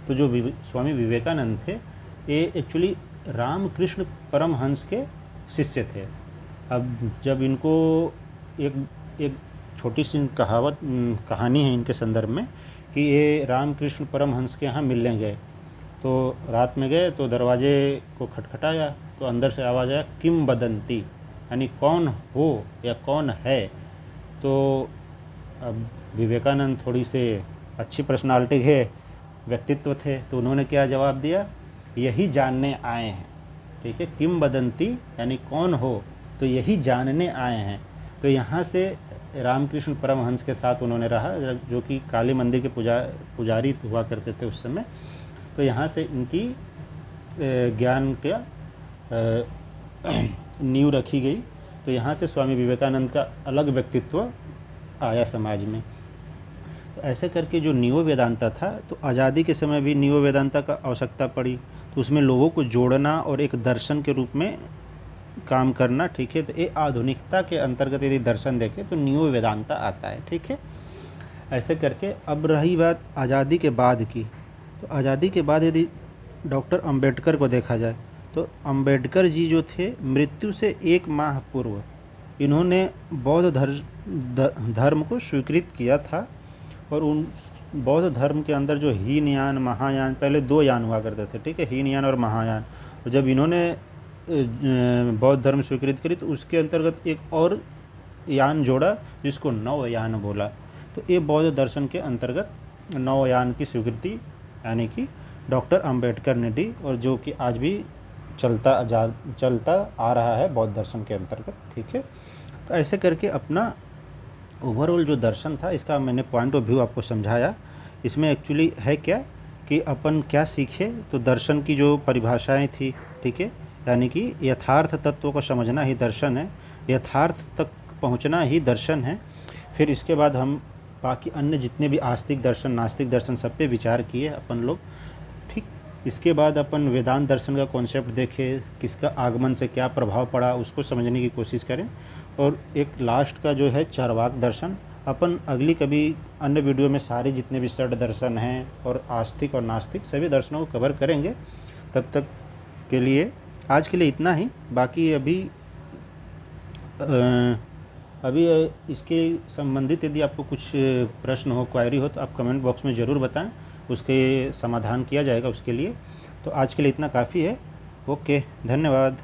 Speaker 1: तो जो स्वामी विवेकानंद थे, ये एक्चुअली रामकृष्ण परमहंस के शिष्य थे। अब जब इनको एक छोटी सी कहानी है इनके संदर्भ में, कि ये रामकृष्ण परमहंस के यहाँ मिलने गए, तो रात में गए तो दरवाजे को खटखटाया, तो अंदर से आवाज़ आया किम बदंती, यानी कौन हो या कौन है। तो अब विवेकानंद थोड़ी से अच्छी पर्सनालिटी के व्यक्तित्व थे, तो उन्होंने क्या जवाब दिया, यही जानने आए हैं, ठीक है। किम बदंती यानी कौन हो, तो यही जानने आए हैं। तो यहाँ से रामकृष्ण परमहंस के साथ उन्होंने रहा, जो कि काली मंदिर के पुजारी हुआ करते थे उस समय। तो यहाँ से इनकी ज्ञान का नींव रखी गई। तो यहाँ से स्वामी विवेकानंद का अलग व्यक्तित्व आया समाज में। तो ऐसे करके जो नियो वेदांता था, तो आज़ादी के समय भी नियो वेदांता का आवश्यकता पड़ी, तो उसमें लोगों को जोड़ना और एक दर्शन के रूप में काम करना, ठीक है। तो ये आधुनिकता के अंतर्गत यदि दर्शन देखें तो नियो वेदांता आता है, ठीक है। ऐसे करके अब रही बात आज़ादी के बाद की, तो आज़ादी के बाद यदि डॉक्टर अंबेडकर को देखा जाए, तो अंबेडकर जी जो थे, मृत्यु से 1 माह पूर्व इन्होंने बौद्ध धर्म को स्वीकृत किया था। और उन बौद्ध धर्म के अंदर जो हीनयान, महायान, पहले 2 यान हुआ करते थे, ठीक है, हीनयान और महायान। और जब इन्होंने बौद्ध धर्म स्वीकृत करी, तो उसके अंतर्गत एक और यान जोड़ा जिसको नवयान बोला। तो ये बौद्ध दर्शन के अंतर्गत नवयान की स्वीकृति यानी कि डॉक्टर अंबेडकर ने दी, और जो कि आज भी चलता आ रहा है बौद्ध दर्शन के अंतर्गत, ठीक है। तो ऐसे करके अपना ओवरऑल जो दर्शन था, इसका मैंने पॉइंट ऑफ व्यू आपको समझाया। इसमें एक्चुअली है क्या कि अपन क्या सीखे, तो दर्शन की जो परिभाषाएं थी, ठीक है, यानी कि यथार्थ तत्वों को समझना ही दर्शन है, यथार्थ तक पहुंचना ही दर्शन है। फिर इसके बाद हम बाकी अन्य जितने भी आस्तिक दर्शन, नास्तिक दर्शन, सब पे विचार किए अपन लोग, ठीक। इसके बाद अपन वेदांत दर्शन का कॉन्सेप्ट देखे, किसका आगमन से क्या प्रभाव पड़ा उसको समझने की कोशिश करें। और एक लास्ट का जो है चार्वाक दर्शन, अपन अगली कभी अन्य वीडियो में सारे जितने भी षड दर्शन हैं और आस्तिक और नास्तिक सभी दर्शनों को कवर करेंगे। तब तक के लिए आज के लिए इतना ही। बाकी अभी इसके संबंधित यदि आपको कुछ प्रश्न हो, क्वायरी हो, तो आप कमेंट बॉक्स में ज़रूर बताएं, उसके समाधान किया जाएगा उसके लिए। तो आज के लिए इतना काफ़ी है। ओके, धन्यवाद।